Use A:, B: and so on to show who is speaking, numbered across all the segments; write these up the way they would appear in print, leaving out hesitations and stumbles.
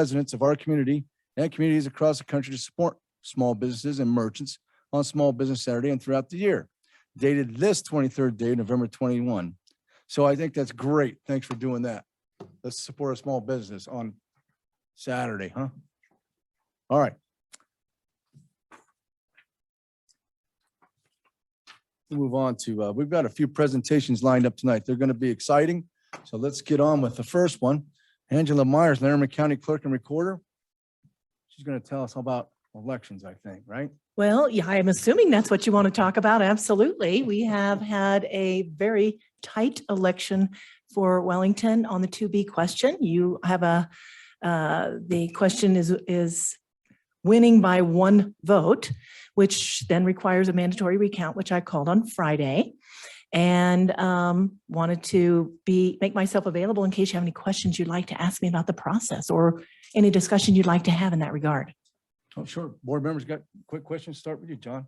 A: residents of our community and communities across the country to support small businesses and merchants on Small Business Saturday and throughout the year, dated this 23rd day, November 21. So I think that's great. Thanks for doing that. Let's support a small business on Saturday, huh? All right. We'll move on to, we've got a few presentations lined up tonight. They're going to be exciting. So let's get on with the first one. Angela Myers, Larimer County Clerk and Recorder. She's going to tell us about elections, I think, right?
B: Well, yeah, I'm assuming that's what you want to talk about. Absolutely. We have had a very tight election for Wellington on the 2B question. You have the question is winning by one vote, which then requires a mandatory recount, which I called on Friday, and wanted to make myself available in case you have any questions you'd like to ask me about the process or any discussion you'd like to have in that regard.
A: Oh, sure. Board members got quick questions. Start with you, John.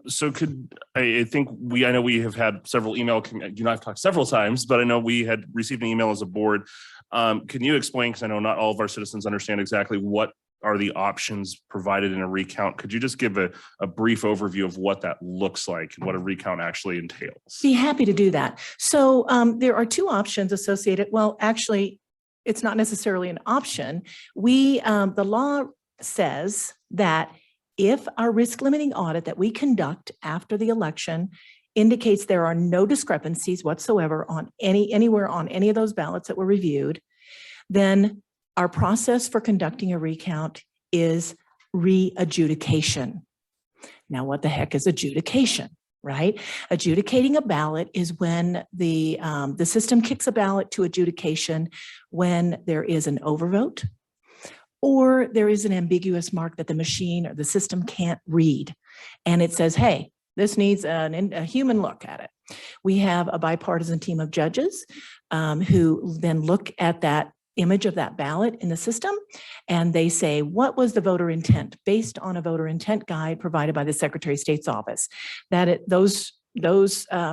C: So I know we have had several I've talked several times, but I know we had received an email as a board. Can you explain, because I know not all of our citizens understand exactly what are the options provided in a recount. Could you just give a brief overview of what that looks like and what a recount actually entails?
B: Be happy to do that. So there are two options associated. Well, actually, it's not necessarily an option. The law says that if our risk limiting audit that we conduct after the election indicates there are no discrepancies whatsoever on anywhere on any of those ballots that were reviewed, then our process for conducting a recount is re-adjudication. Now, what the heck is adjudication, right? Adjudicating a ballot is when the system kicks a ballot to adjudication when there is an overvote or there is an ambiguous mark that the machine or the system can't read. And it says, hey, this needs a human look at it. We have a bipartisan team of judges who then look at that image of that ballot in the system, and they say, what was the voter intent based on a voter intent guide provided by the Secretary of State's office? Those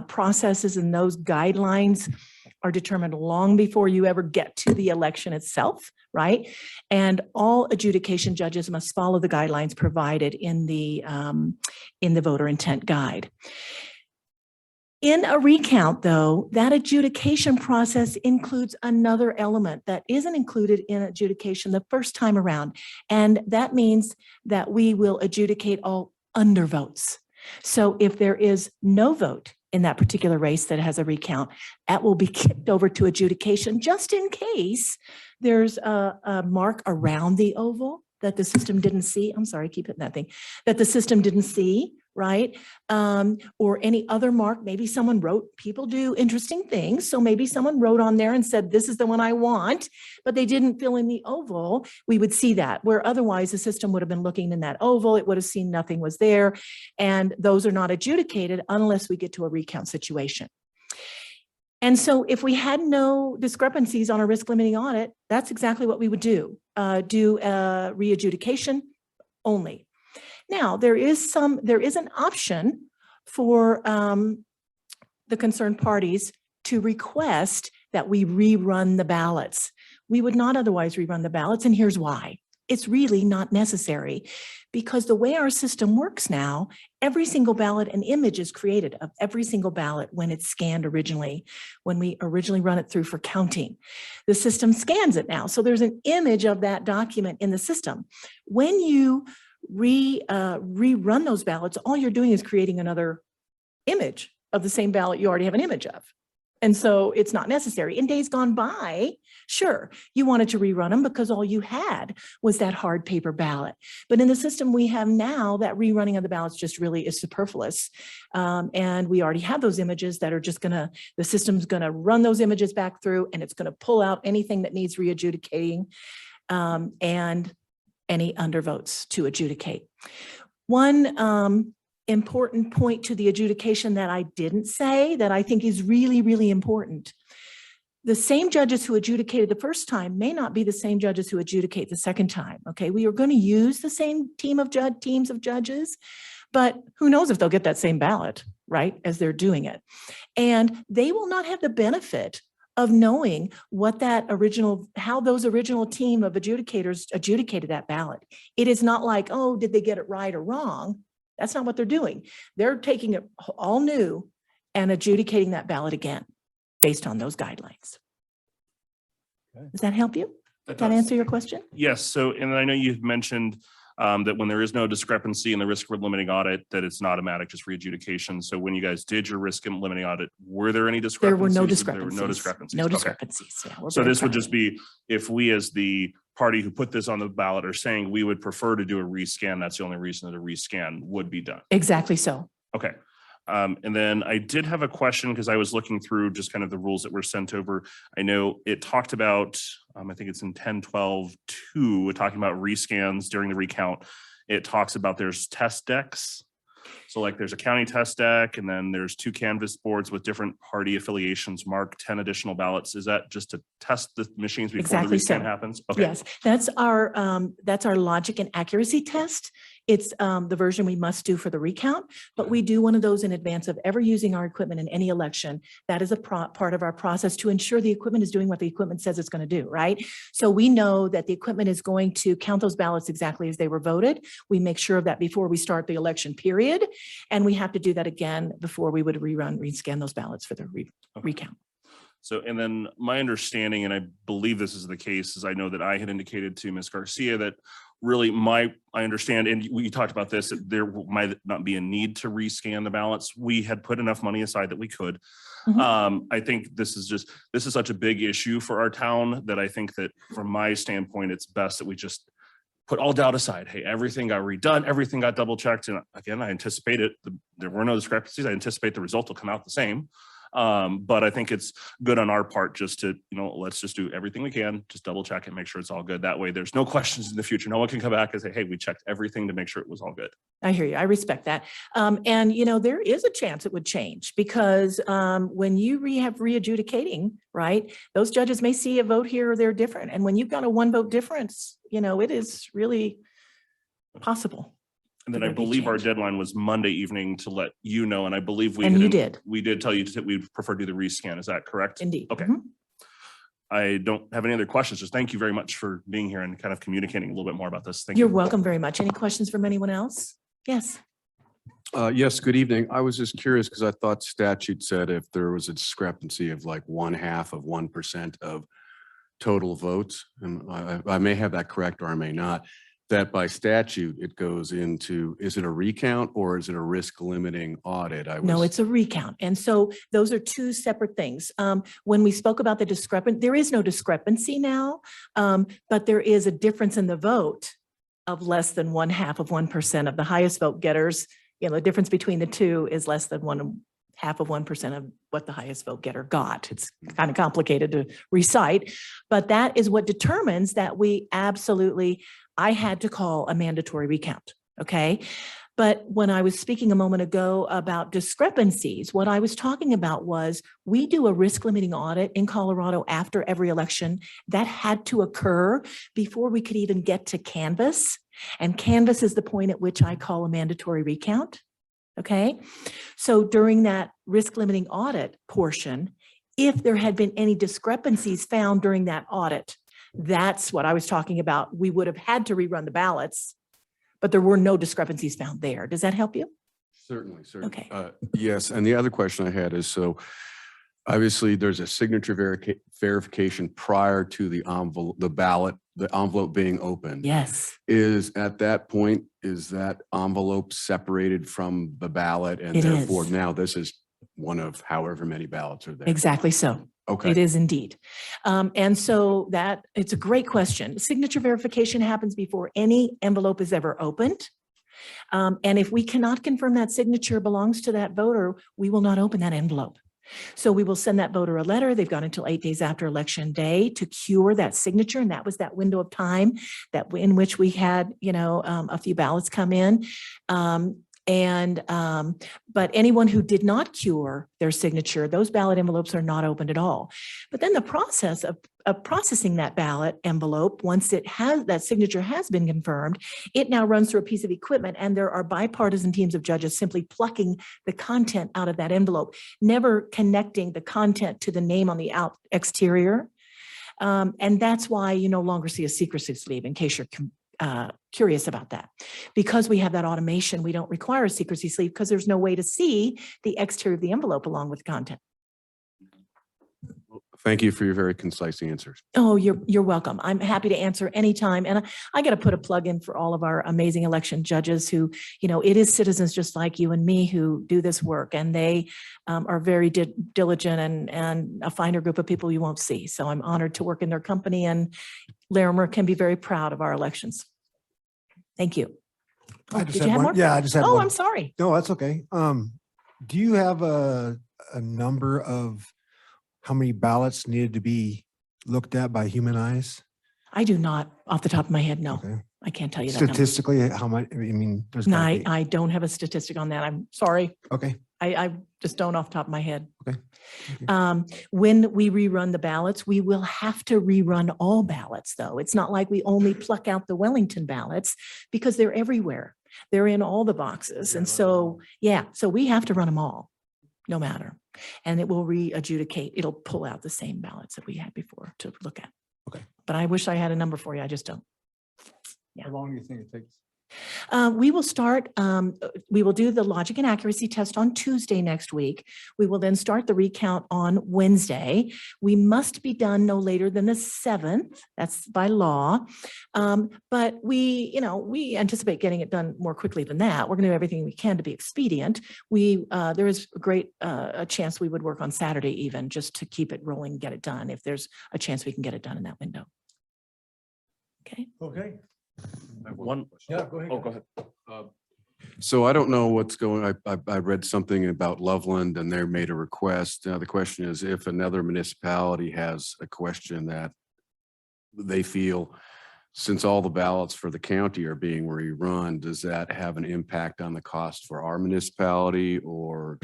B: processes and those guidelines are determined long before you ever get to the election itself, right? And all adjudication judges must follow the guidelines provided in the voter intent guide. In a recount, though, that adjudication process includes another element that isn't included in adjudication the first time around, and that means that we will adjudicate all undervotes. So if there is no vote in that particular race that has a recount, that will be kicked over to adjudication just in case there's a mark around the oval that the system didn't see. I'm sorry, I keep hitting that thing. That the system didn't see, right? Or any other mark. Maybe someone wrote, people do interesting things. So maybe someone wrote on there and said, this is the one I want, but they didn't fill in the oval. We would see that, where otherwise the system would have been looking in that oval. It would have seen nothing was there. And those are not adjudicated unless we get to a recount situation. And so if we had no discrepancies on a risk limiting audit, that's exactly what we would do re-adjudication only. Now, there is an option for the concerned parties to request that we rerun the ballots. We would not otherwise rerun the ballots, and here's why. It's really not necessary, because the way our system works now, every single ballot, an image is created of every single ballot when it's scanned originally, when we originally run it through for counting. The system scans it now. So there's an image of that document in the system. When you rerun those ballots, all you're doing is creating another image of the same ballot you already have an image of. And so it's not necessary. In days gone by, sure, you wanted to rerun them because all you had was that hard paper ballot. But in the system we have now, that rerunning of the ballots just really is superfluous. And we already have those images that are just the system's gonna run those images back through, and it's gonna pull out anything that needs re-adjudicating and any undervotes to adjudicate. One important point to the adjudication that I didn't say that I think is really, really important. The same judges who adjudicated the first time may not be the same judges who adjudicate the second time, okay? We are going to use the same teams of judges, but who knows if they'll get that same ballot, right, as they're doing it. And they will not have the benefit of knowing what that original, how those original team of adjudicators adjudicated that ballot. It is not like, oh, did they get it right or wrong? That's not what they're doing. They're taking it all new and adjudicating that ballot again based on those guidelines.
A: Okay.
B: Does that help you?
C: That
B: Does that
C: does.
B: answer your question?
C: Yes. So, and I know you've mentioned that when there is no discrepancy in the risk limiting audit, that it's not automatic, just re-adjudication. So when you guys did your risk limiting audit, were there any
B: There
C: discrepancies?
B: were no
C: There
B: discrepancies.
C: were no discrepancies.
B: No
C: Okay.
B: discrepancies. Yeah, we're
C: So
B: very
C: this would
B: proud of
C: just
B: it.
C: be if we, as the party who put this on the ballot, are saying we would prefer to do a rescan, that's the only reason that a rescan would be done.
B: Exactly so.
C: Okay. And then I did have a question because I was looking through just kind of the rules that were sent over. I know it talked about, I think it's in 10.12.2, talking about rescans during the recount. It talks about there's test decks. So like there's a county test deck and then there's 2 canvas boards with different party affiliations, mark 10 additional ballots. Is that just to test the machines before
B: Exactly
C: the rescan
B: so.
C: happens? Okay.
B: Yes, that's our logic and accuracy test. It's the version we must do for the recount, but we do one of those in advance of ever using our equipment in any election. That is a part of our process to ensure the equipment is doing what the equipment says it's going to do, right? So we know that the equipment is going to count those ballots exactly as they were voted. We make sure of that before we start the election period. And we have to do that again before we would rescan those ballots for the recount.
C: So, and then my understanding, and I believe this is the case, is I know that I had indicated to Ms. Garcia that really I understand, and we talked about this, that there might not be a need to rescan the ballots. We had put enough money aside that we could. I think this is such a big issue for our town that I think that from my standpoint, it's best that we just put all doubt aside. Hey, everything got redone, everything got double checked. And again, I anticipate there were no discrepancies. I anticipate the result will come out the same. But I think it's good on our part just to, let's just do everything we can, just double check and make sure it's all good. That way there's no questions in the future. No one can come back and say, hey, we checked everything to make sure it was all good.
B: I hear you. I respect that. And there is a chance it would change because when you have re-adjudicating, right, those judges may see a vote here or there different. And when you've got a 1 vote difference, it is really possible.
C: And then I believe our deadline was Monday evening to let you know. And I believe we did tell you that we prefer to do the rescan. Is that correct?
B: Indeed.
C: Okay. I don't have any other questions. Just thank you very much for being here and kind of communicating a little bit more about this. Thank you.
B: You're welcome very much. Any questions from anyone else? Yes.
D: Yes, good evening. I was just curious because I thought statute said if there was a discrepancy of like 1/2% of total votes, and I may have that correct or I may not, that by statute it goes into, is it a recount or is it a risk limiting audit?
B: No, it's a recount. And so those are 2 separate things. When we spoke about the there is no discrepancy now, but there is a difference in the vote of less than 1/2% of the highest vote getters. The difference between the 2 is less than 1/2% of what the highest vote getter got. It's kind of complicated to recite, but that is what determines that I had to call a mandatory recount. Okay. But when I was speaking a moment ago about discrepancies, what I was talking about was we do a risk limiting audit in Colorado after every election. That had to occur before we could even get to canvass. And canvass is the point at which I call a mandatory recount. Okay. So during that risk limiting audit portion, if there had been any discrepancies found during that audit, that's what I was talking about. We would have had to rerun the ballots, but there were no discrepancies found there. Does that help you?
D: Certainly.
B: Okay.
D: Yes, and the other question I had is, so obviously there's a signature verification prior to the envelope being opened.
B: Yes.
D: At that point, is that envelope separated from the ballot? And
B: It
D: therefore
B: is.
D: now this is one of however many ballots are there.
B: Exactly so.
D: Okay.
B: It is indeed. And so it's a great question. Signature verification happens before any envelope is ever opened. And if we cannot confirm that signature belongs to that voter, we will not open that envelope. So we will send that voter a letter. They've got until 8 days after election day to cure that signature. And that was that window of time in which we had, a few ballots come in. But anyone who did not cure their signature, those ballot envelopes are not opened at all. But then the process of processing that ballot envelope, once it has, that signature has been confirmed, it now runs through a piece of equipment, and there are bipartisan teams of judges simply plucking the content out of that envelope, never connecting the content to the name on the exterior. And that's why you no longer see a secrecy sleeve, in case you're curious about that. Because we have that automation, we don't require a secrecy sleeve because there's no way to see the exterior of the envelope along with content.
D: Thank you for your very concise answers.
B: Oh, you're welcome. I'm happy to answer anytime. And I got to put a plug in for all of our amazing election judges who, it is citizens just like you and me who do this work, and they are very diligent and a finer group of people you won't see. So I'm honored to work in their company, and Larimer can be very proud of our elections. Thank you.
E: I
B: Oh,
E: just
B: did
E: had
B: you have
E: one.
B: more?
E: Yeah, I just had
B: Oh,
E: one.
B: I'm sorry.
E: No, that's okay. Do you have a number of how many ballots needed to be looked at by human eyes?
B: I do not off the top of my head. No,
E: Okay.
B: I can't tell you that number.
E: Statistically, how much? I mean, there's
B: No,
E: gotta be.
B: I don't have a statistic on that. I'm sorry.
E: Okay.
B: I just don't off the top of my head.
E: Okay. Thank you.
B: When we rerun the ballots, we will have to rerun all ballots, though. It's not like we only pluck out the Wellington ballots, because they're everywhere. They're in all the boxes. And so, yeah, so we have to run them all, no matter. And it will re-adjudicate. It'll pull out the same ballots that we had before to look at.
E: Okay.
B: But I wish I had a number for you. I just don't. Yeah.
A: How long do you think it takes?
B: We will start, we will do the logic and accuracy test on Tuesday next week. We will then start the recount on Wednesday. We must be done no later than the 7th. That's by law. But we anticipate getting it done more quickly than that. We're going to do everything we can to be expedient. There is a great a chance we would work on Saturday even, just to keep it rolling, get it done, if there's a chance we can get it done in that window. Okay.
A: Okay.
C: I have one.
A: Yeah, go ahead.
C: Oh, go ahead.
D: So I don't know what's going, I read something about Loveland and they made a request. Now the question is, if another municipality has a question that they feel, since all the ballots for the county are being rerun, does that have an impact on the cost for our municipality, or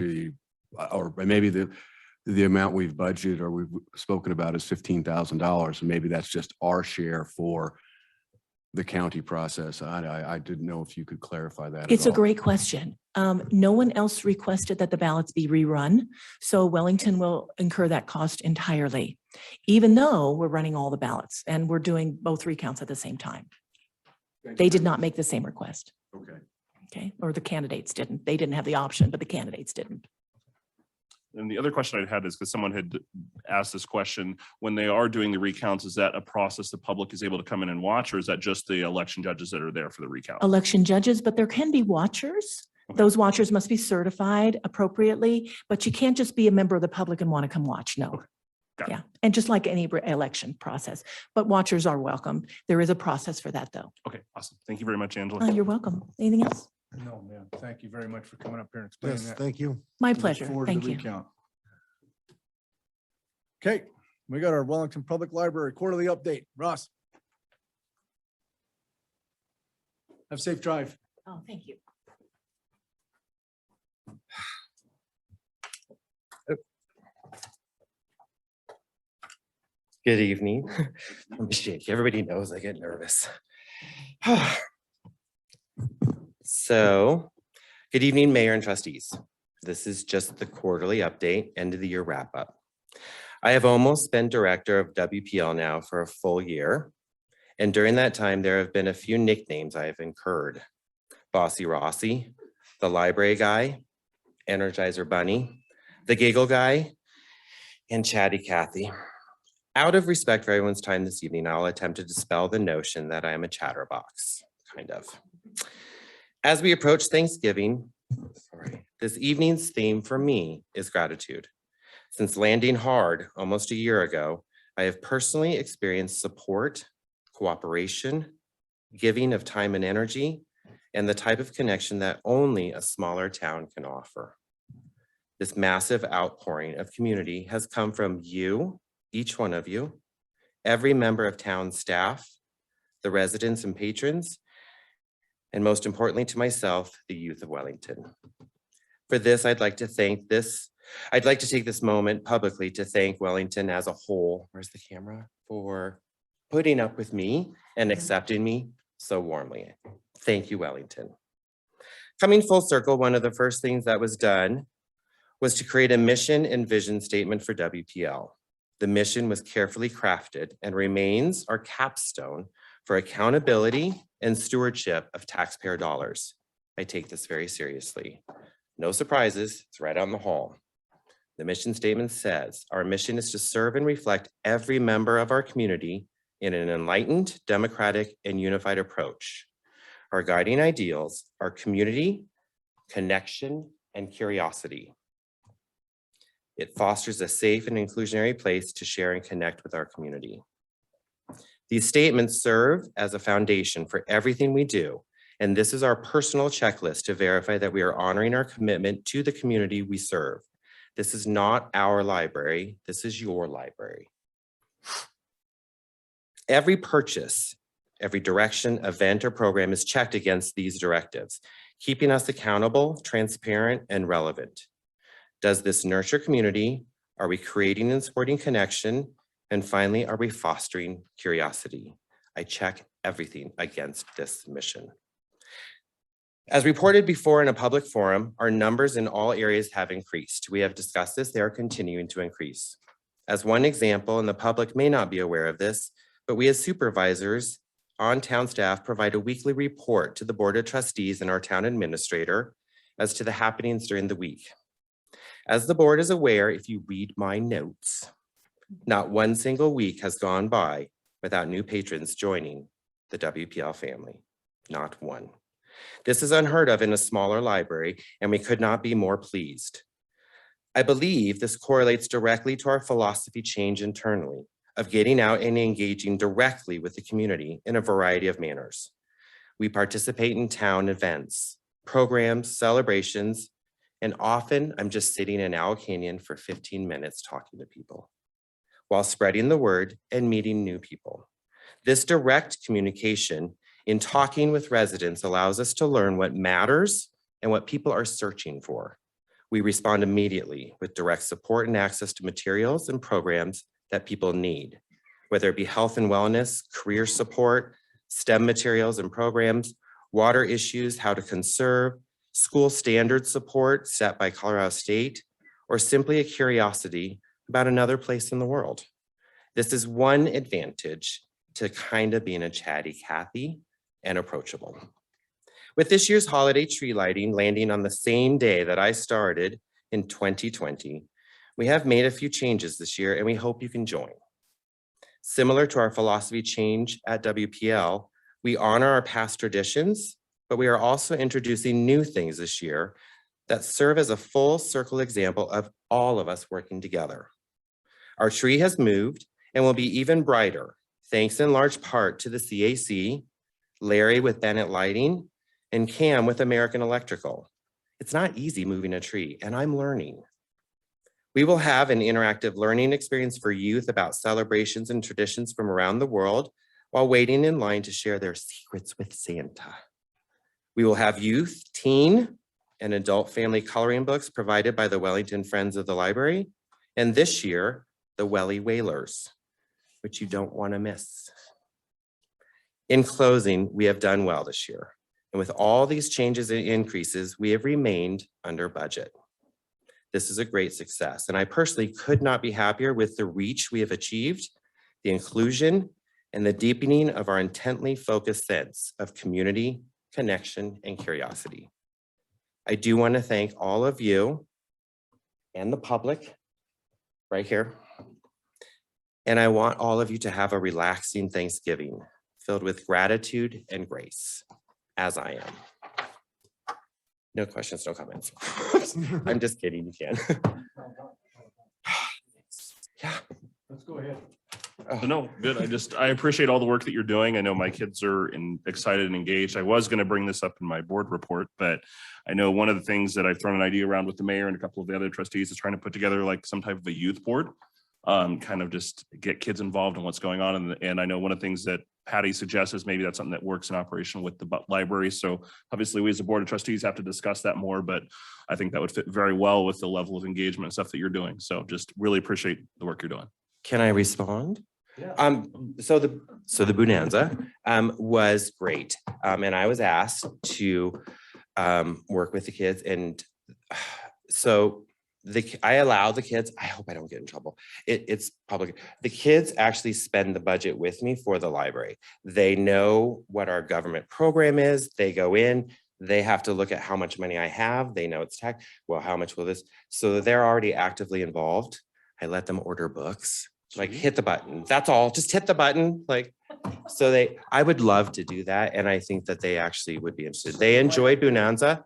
D: or maybe the amount we've budgeted or we've spoken about is $15,000, and maybe that's just our share for the county process. I didn't know if you could clarify that.
B: It's a great question. No one else requested that the ballots be rerun, so Wellington will incur that cost entirely, even though we're running all the ballots and we're doing both recounts at the same time. They did not make the same request.
D: Okay.
B: Okay, or the candidates didn't. They didn't have the option, but the candidates didn't.
C: And the other question I had is because someone had asked this question, when they are doing the recounts, is that a process the public is able to come in and watch, or is that just the election judges that are there for the recount?
B: Election judges, but there can be watchers.
C: Okay.
B: Those watchers must be certified appropriately, but you can't just be a member of the public and want to come watch. No.
C: Got it.
B: Yeah, and just like any election process, but watchers are welcome. There is a process for that, though.
C: Okay, awesome. Thank you very much, Angela.
B: You're welcome. Anything else?
A: No, man. Thank you very much for coming up here and explaining
E: Yes,
A: that.
E: thank you.
B: My
A: Look
B: pleasure.
A: forward to
B: Thank
A: the
B: you.
A: recount. Okay, we got our Wellington Public Library quarterly update. Ross. Have a safe drive.
B: Oh, thank you.
F: Good evening. I'm shaky. Everybody knows I get nervous. So, good evening, Mayor and Trustees. This is just the quarterly update, end of the year wrap up. I have almost been director of WPL now for a full year. And during that time, there have been a few nicknames I have incurred. Bossy Rossi, the library guy, Energizer Bunny, the giggle guy, and Chatty Cathy. Out of respect for everyone's time this evening, I'll attempt to dispel the notion that I am a chatterbox, kind of. As we approach Thanksgiving, this evening's theme for me is gratitude. Since landing hard almost a year ago, I have personally experienced support, cooperation, giving of time and energy, and the type of connection that only a smaller town can offer. This massive outpouring of community has come from you, each one of you, every member of town staff, the residents and patrons, and most importantly to myself, the youth of Wellington. For this, I'd like to take this moment publicly to thank Wellington as a whole. Where's the camera? for putting up with me and accepting me so warmly. Thank you, Wellington. Coming full circle, one of the first things that was done was to create a mission and vision statement for WPL. The mission was carefully crafted and remains our capstone for accountability and stewardship of taxpayer dollars. I take this very seriously. No surprises, it's right out in the hall. The mission statement says, our mission is to serve and reflect every member of our community in an enlightened, democratic, and unified approach. Our guiding ideals are community, connection, and curiosity. It fosters a safe and inclusionary place to share and connect with our community. These statements serve as a foundation for everything we do, and this is our personal checklist to verify that we are honoring our commitment to the community we serve. This is not our library, this is your library. Every purchase, every direction, event, or program is checked against these directives, keeping us accountable, transparent, and relevant. Does this nurture community? Are we creating and supporting connection? And finally, are we fostering curiosity? I check everything against this mission. As reported before in a public forum, our numbers in all areas have increased. We have discussed this, they are continuing to increase. As one example, and the public may not be aware of this, but we as supervisors on town staff provide a weekly report to the Board of Trustees and our town administrator as to the happenings during the week. As the board is aware, if you read my notes, not one single week has gone by without new patrons joining the WPL family, not one. This is unheard of in a smaller library, and we could not be more pleased. I believe this correlates directly to our philosophy change internally of getting out and engaging directly with the community in a variety of manners. We participate in town events, programs, celebrations, and often I'm just sitting in Owl Canyon for 15 minutes talking to people while spreading the word and meeting new people. This direct communication in talking with residents allows us to learn what matters and what people are searching for. We respond immediately with direct support and access to materials and programs that people need, whether it be health and wellness, career support, STEM materials and programs, water issues, how to conserve, school standard support set by Colorado State, or simply a curiosity about another place in the world. This is one advantage to kind of being a chatty Cathy and approachable. With this year's holiday tree lighting landing on the same day that I started in 2020, we have made a few changes this year and we hope you can join. Similar to our philosophy change at WPL, we honor our past traditions, but we are also introducing new things this year that serve as a full circle example of all of us working together. Our tree has moved and will be even brighter, thanks in large part to the CAC, Larry with Bennett Lighting, and Cam with American Electrical. It's not easy moving a tree, and I'm learning. We will have an interactive learning experience for youth about celebrations and traditions from around the world while waiting in line to share their secrets with Santa. We will have youth, teen, and adult family coloring books provided by the Wellington Friends of the Library, and this year, the Welly Whalers, which you don't want to miss. In closing, we have done well this year, and with all these changes and increases, we have remained under budget. This is a great success, and I personally could not be happier with the reach we have achieved, the inclusion, and the deepening of our intently focused sense of community, connection, and curiosity. I do want to thank all of you and the public right here. And I want all of you to have a relaxing Thanksgiving filled with gratitude and grace, as I am. No questions, no comments. I'm just kidding, you can. Yeah.
A: Let's go ahead.
C: No, good. I appreciate all the work that you're doing. I know my kids are excited and engaged. I was going to bring this up in my board report, but I know one of the things that I've thrown an idea around with the mayor and a couple of the other trustees is trying to put together like some type of a youth board, kind of just get kids involved in what's going on. And I know one of the things that Patty suggests is maybe that's something that works in operation with the library. So obviously we as a board of trustees have to discuss that more, but I think that would fit very well with the level of engagement and stuff that you're doing. So just really appreciate the work you're doing.
F: Can I respond? So the Bonanza was great. And I was asked to work with the kids, and so I allow the kids, I hope I don't get in trouble. It's public. The kids actually spend the budget with me for the library. They know what our government program is. They go in, they have to look at how much money I have. They know it's tax. Well, how much will this? So they're already actively involved. I let them order books, like hit the button. That's all. Just hit the button. Like, so I would love to do that. And I think that they actually would be interested. They enjoyed Bonanza.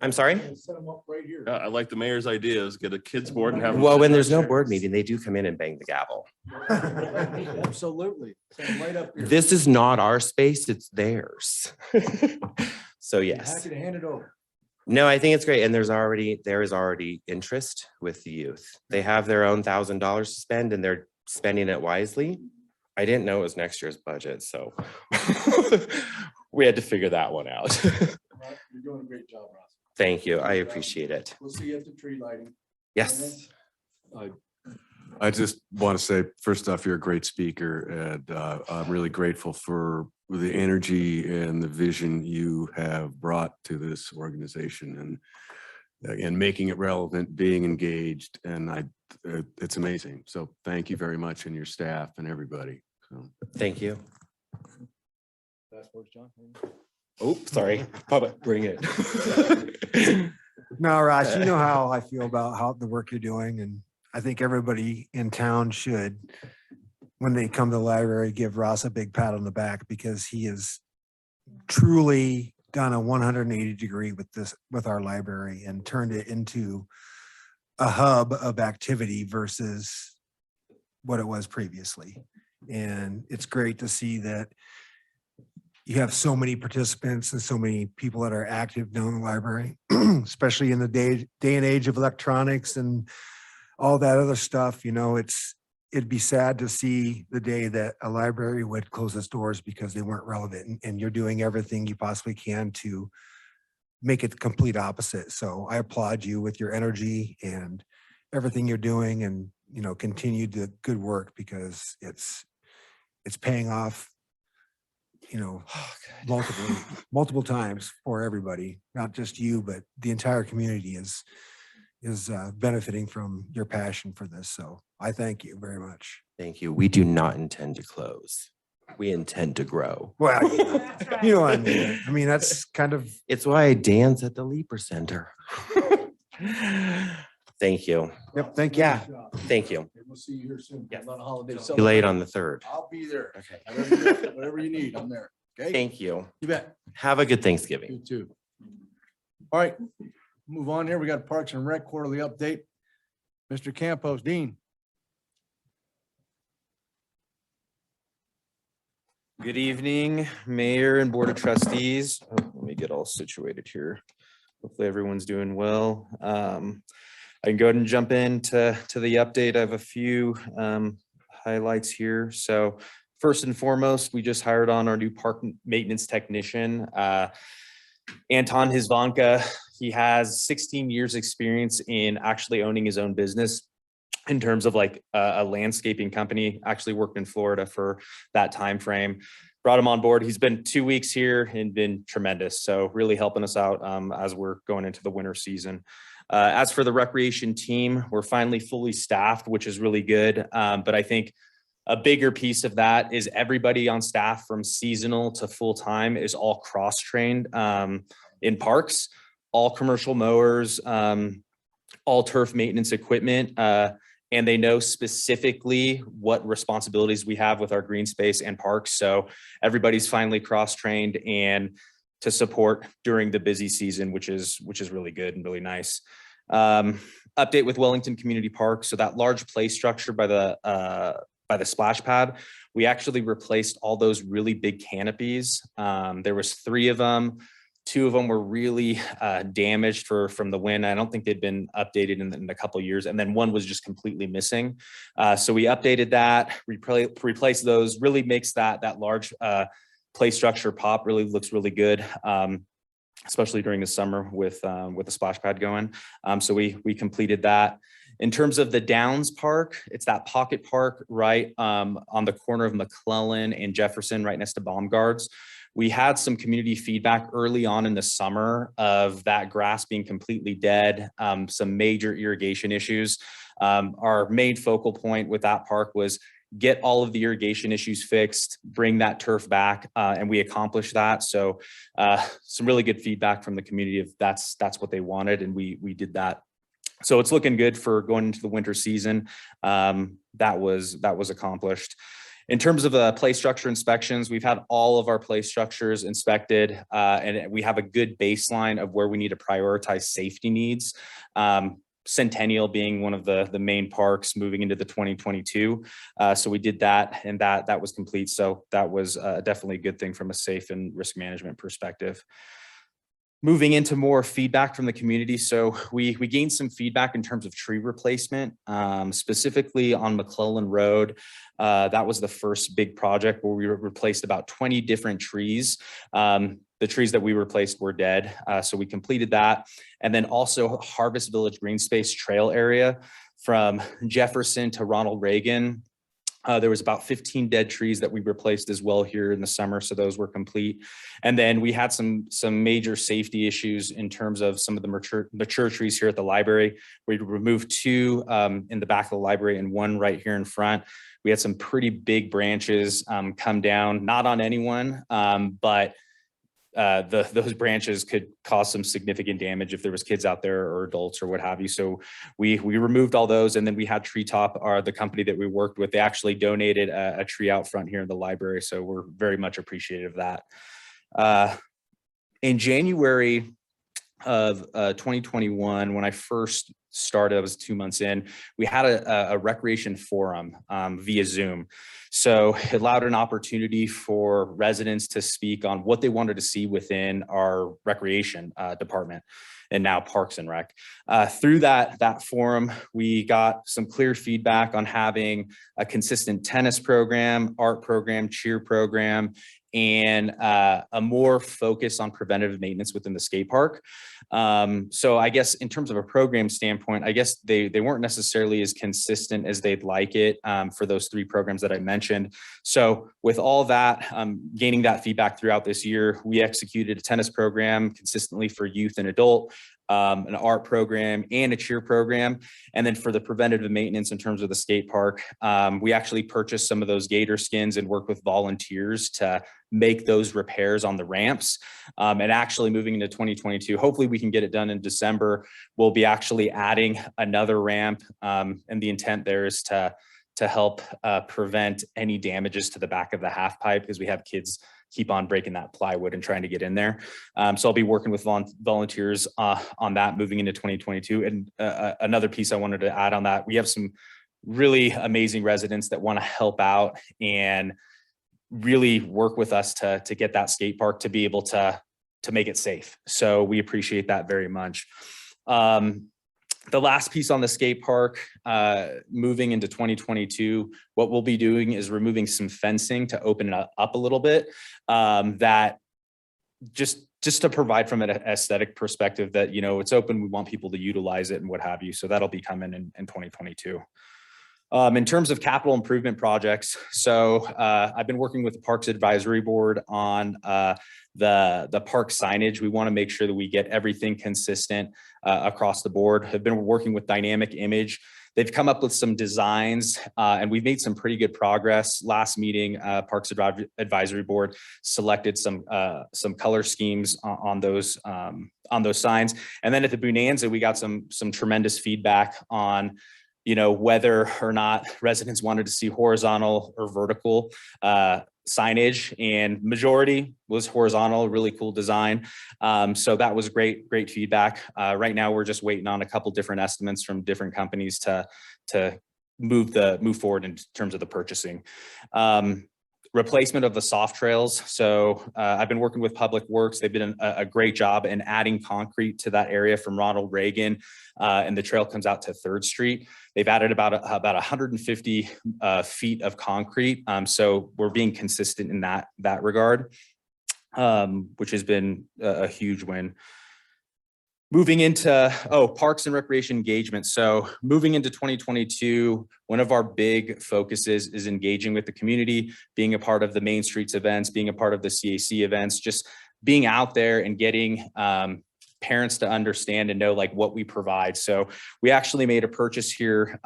F: I'm sorry.
A: Set them up right here.
C: I like the mayor's ideas, get a kids board and have. them
F: Well,
C: sit
F: when
C: in
F: there's no
C: chairs.
F: board meeting, they do come in and bang the gavel.
A: Absolutely. Set 'em right up here.
F: This is not our space, it's theirs. So
A: Be
F: yes.
A: Happy to hand it over.
F: No, I think it's great. And there is already interest with the youth. They have their own $1,000 to spend and they're spending it wisely. I didn't know it was next year's budget, so we had to figure that one out.
A: You're doing a great job, Ross.
F: Thank you. I appreciate it.
A: We'll see you at the tree lighting.
F: Yes.
D: I just want to say, first off, you're a great speaker, and I'm really grateful for the energy and the vision you have brought to this organization, and making it relevant, being engaged, and it's amazing. So thank you very much, and your staff and everybody. So.
F: Thank you.
A: Last words, John.
F: Oh, sorry. Public, bring it.
E: No, Ross, you know how I feel about how the work you're doing, and I think everybody in town should, when they come to the library, give Ross a big pat on the back, because he has truly done a 180 degree with our library and turned it into a hub of activity versus what it was previously. And it's great to see that you have so many participants and so many people that are active down in the library, especially in the day and age of electronics and all that other stuff. You know, it'd be sad to see the day that a library would close its doors because they weren't relevant, and you're doing everything you possibly can to make it the complete opposite. So I applaud you with your energy and everything you're doing, and, you know, continue the good work, because it's paying off, you know, multiple times for everybody, not just you, but the entire community is benefiting from your passion for this. So I thank you very much.
F: Thank you. We do not intend to close. We intend to grow.
E: Well, you know what I mean? I mean, that's kind of,
F: It's why I dance at the Leaper Center. Thank you.
E: yep, thank you.
F: Yeah, thank you.
A: Okay, we'll see you here soon.
F: Yes.
A: On a holiday.
F: Be late on the 3rd.
A: I'll be there.
F: Okay.
A: Whatever you need, I'm there. Okay?
F: Thank you.
A: You bet.
F: Have a good Thanksgiving.
A: You too. All right, move on here. We got Parks and Rec quarterly update. Mr. Campos, Dean.
G: Good evening, Mayor and Board of Trustees. Oh, let me get all situated here. Hopefully everyone's doing well. I can go ahead and jump into the update. I have a few highlights here. So first and foremost, we just hired on our new park maintenance technician, Anton Hizvanka. He has 16 years experience in actually owning his own business in terms of like a landscaping company. Actually worked in Florida for that time frame. Brought him on board. He's been 2 weeks here and been tremendous. So really helping us out as we're going into the winter season. As for the recreation team, we're finally fully staffed, which is really good. But I think a bigger piece of that is everybody on staff from seasonal to full-time is all cross-trained in parks, all commercial mowers, all turf maintenance equipment, and they know specifically what responsibilities we have with our green space and parks. So everybody's finally cross-trained and to support during the busy season, which is really good and really nice. Update with Wellington Community Park. So that large play structure by the splash pad, we actually replaced all those really big canopies. There was 3 of them. 2 of them were really damaged from the wind. I don't think they'd been updated in a couple of years. And then 1 was just completely missing. So we updated that, replaced those, really makes that large play structure pop, really looks really good, especially during the summer with the splash pad going. So we completed that. In terms of the Downs Park, it's that pocket park right on the corner of McClellan and Jefferson, right next to Baumgart's. We had some community feedback early on in the summer of that grass being completely dead, some major irrigation issues. Our main focal point with that park was get all of the irrigation issues fixed, bring that turf back, and we accomplished that. So some really good feedback from the community of that's what they wanted, and we did that. So it's looking good for going into the winter season. That was accomplished. In terms of the play structure inspections, we've had all of our play structures inspected, and we have a good baseline of where we need to prioritize safety needs. Centennial being one of the main parks moving into the 2022. So we did that, and that was complete. So that was definitely a good thing from a safe and risk management perspective. Moving into more feedback from the community. So we gained some feedback in terms of tree replacement, specifically on McClellan Road. That was the first big project where we replaced about 20 different trees. The trees that we replaced were dead. So we completed that. And then also Harvest Village Green Space Trail area from Jefferson to Ronald Reagan. There was about 15 dead trees that we replaced as well here in the summer. So those were complete. And then we had some major safety issues in terms of some of the mature trees here at the library. We removed 2 in the back of the library and 1 right here in front. We had some pretty big branches come down, not on anyone, but those branches could cause some significant damage if there was kids out there or adults or what have you. So we removed all those, and then we had Treetop, the company that we worked with. They actually donated a tree out front here in the library, so we're very much appreciative of that. In January of 2021, when I first started, I was 2 months in, we had a recreation forum via Zoom. So it allowed an opportunity for residents to speak on what they wanted to see within our recreation department, and now Parks and Rec. Through that forum, we got some clear feedback on having a consistent tennis program, art program, cheer program, and a more focus on preventative maintenance within the skate park. So I guess in terms of a program standpoint, I guess they weren't necessarily as consistent as they'd like it for those 3 programs that I mentioned. So with all that, gaining that feedback throughout this year, we executed a tennis program consistently for youth and adult, an art program and a cheer program. And then for the preventative maintenance in terms of the skate park, we actually purchased some of those gator skins and worked with volunteers to make those repairs on the ramps. And actually moving into 2022, hopefully we can get it done in December. We'll be actually adding another ramp. And the intent there is to help prevent any damages to the back of the half pipe, because we have kids keep on breaking that plywood and trying to get in there. So I'll be working with volunteers on that moving into 2022. And another piece I wanted to add on that, we have some really amazing residents that want to help out and really work with us to get that skate park to be able to make it safe. So we appreciate that very much. The last piece on the skate park, moving into 2022, what we'll be doing is removing some fencing to open it up a little bit. That just to provide from an aesthetic perspective that, you know, it's open, we want people to utilize it and what have you. So that'll be coming in 2022. In terms of capital improvement projects, so I've been working with the Parks Advisory Board on the park signage. We want to make sure that we get everything consistent across the board. Have been working with Dynamic Image. They've come up with some designs and we've made some pretty good progress. Last meeting, Parks Advisory Board selected some color schemes on those signs. And then at the Bonanza, we got some tremendous feedback on, you know, whether or not residents wanted to see horizontal or vertical signage, and majority was horizontal, really cool design. So that was great feedback. Right now, we're just waiting on a couple different estimates from different companies to move forward in terms of the purchasing. Replacement of the soft trails. So I've been working with Public Works. They've been a great job in adding concrete to that area from Ronald Reagan, and the trail comes out to 3rd Street. They've added about 150 feet of concrete. So we're being consistent in that regard, which has been a huge win. Moving into, Parks and Recreation engagement. So moving into 2022, one of our big focuses is engaging with the community, being a part of the Main Streets events, being a part of the CAC events, just being out there and getting parents to understand and know like what we provide. So we actually made a purchase here.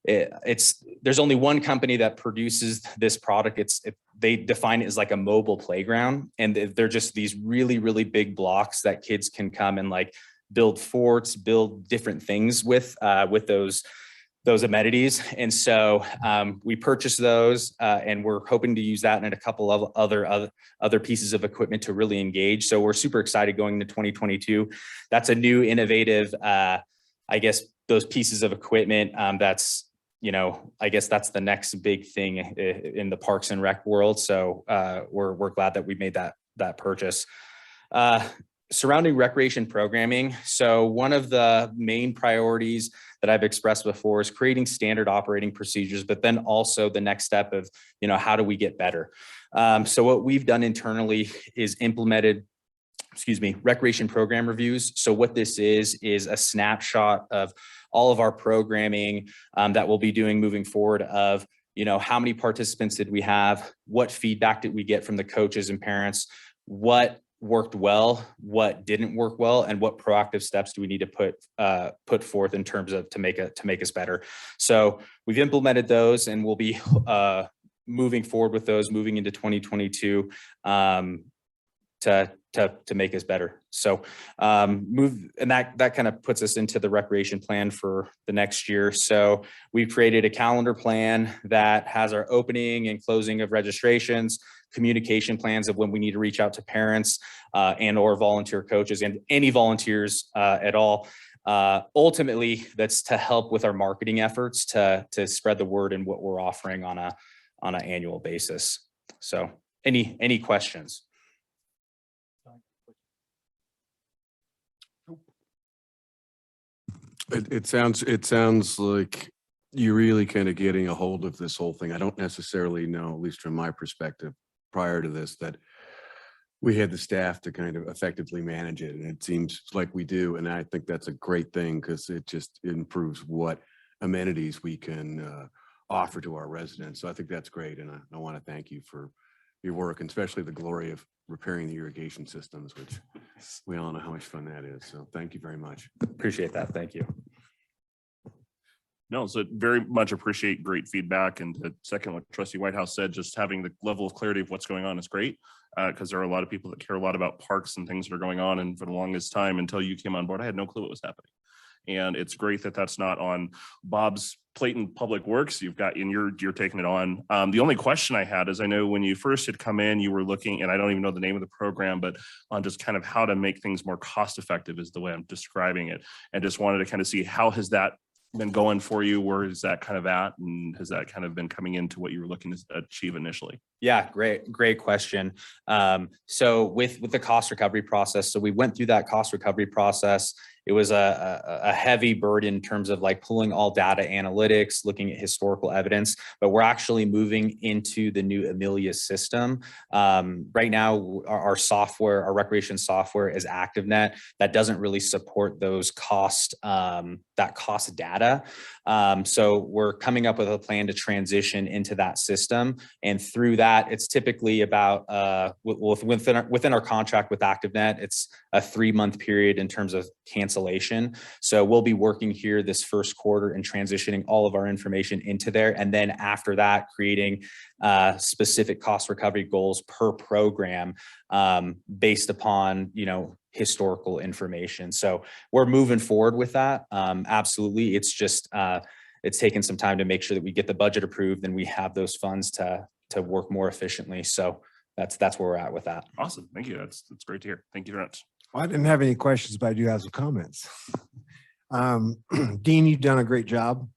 G: There's only one company that produces this product. They define it as like a mobile playground, and they're just these really, really big blocks that kids can come and like build forts, build different things with those amenities. And so we purchased those and we're hoping to use that and a couple of other pieces of equipment to really engage. So we're super excited going into 2022. That's a new innovative, I guess, those pieces of equipment that's, I guess that's the next big thing in the Parks and Rec world. So we're glad that we made that purchase. Surrounding recreation programming. So one of the main priorities that I've expressed before is creating standard operating procedures, but then also the next step of, how do we get better? So what we've done internally is implemented recreation program reviews. So what this is a snapshot of all of our programming that we'll be doing moving forward of, how many participants did we have? What feedback did we get from the coaches and parents? What worked well, what didn't work well, and what proactive steps do we need to put forth in terms of to make us better? So we've implemented those and we'll be moving forward with those moving into 2022 to make us better. So and that kind of puts us into the recreation plan for the next year. So we've created a calendar plan that has our opening and closing of registrations, communication plans of when we need to reach out to parents and or volunteer coaches and any volunteers at all. Ultimately, that's to help with our marketing efforts to spread the word and what we're offering on an annual basis. So any questions?
D: It sounds like you're really kind of getting a hold of this whole thing. I don't necessarily know, at least from my perspective, prior to this, that we had the staff to kind of effectively manage it. And it seems like we do. And I think that's a great thing because it just improves what amenities we can offer to our residents. So I think that's great. And I want to thank you for your work, and especially the glory of repairing the irrigation systems, which we all know how much fun that is. So thank you very much.
G: Appreciate that. Thank you.
C: No, so very much appreciate great feedback. And to second what Trustee Whitehouse said, just having the level of clarity of what's going on is great because there are a lot of people that care a lot about parks and things that are going on. And for the longest time until you came on board, I had no clue what was happening. And it's great that that's not on Bob's plate in public works. You've got, and you're taking it on. The only question I had is, I know when you first had come in, you were looking, and I don't even know the name of the program, but on just kind of how to make things more cost effective is the way I'm describing it. And just wanted to kind of see how has that been going for you? Where is that kind of at? And has that kind of been coming into what you were looking to achieve initially?
G: Yeah, great question. So with the cost recovery process, so we went through that cost recovery process. It was a heavy burden in terms of like pulling all data analytics, looking at historical evidence, but we're actually moving into the new Amelia system. Right now, our software, our recreation software is ActiveNet. That doesn't really support those cost data. So we're coming up with a plan to transition into that system. And through that, it's typically about, within our contract with ActiveNet, it's a 3-month period in terms of cancellation. So we'll be working here this first quarter and transitioning all of our information into there. And then after that, creating specific cost recovery goals per program based upon, historical information. So we're moving forward with that. Absolutely. It's just, it's taken some time to make sure that we get the budget approved and we have those funds to work more efficiently. So that's where we're at with that.
C: Awesome. Thank you. That's great to hear. Thank you very much.
E: Well, I didn't have any questions, but I do have some comments. Dean, you've done a great job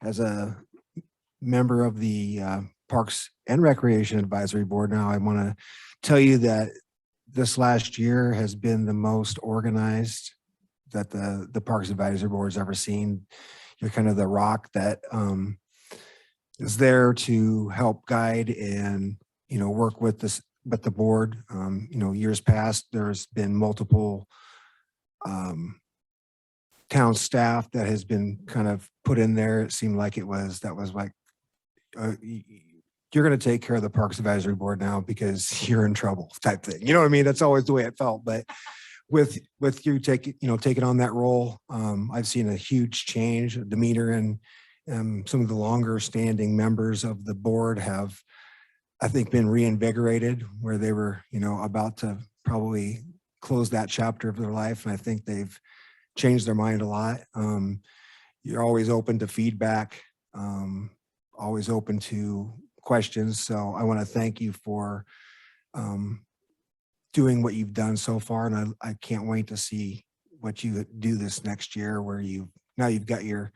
E: as a member of the Parks and Recreation Advisory Board. Now, I want to tell you that this last year has been the most organized that the Parks Advisory Board has ever seen. You're kind of the rock that is there to help guide and, work with the board. Years past, there's been multiple town staff that has been kind of put in there. It seemed like that was like, you're going to take care of the Parks Advisory Board now because you're in trouble type thing. You know what I mean? That's always the way it felt. But with you taking on that role, I've seen a huge change, demeanor, and some of the longer standing members of the board have, I think, been reinvigorated where they were, about to probably close that chapter of their life. And I think they've changed their mind a lot. You're always open to feedback, always open to questions. So I want to thank you for doing what you've done so far. And I can't wait to see what you do this next year where you've got you're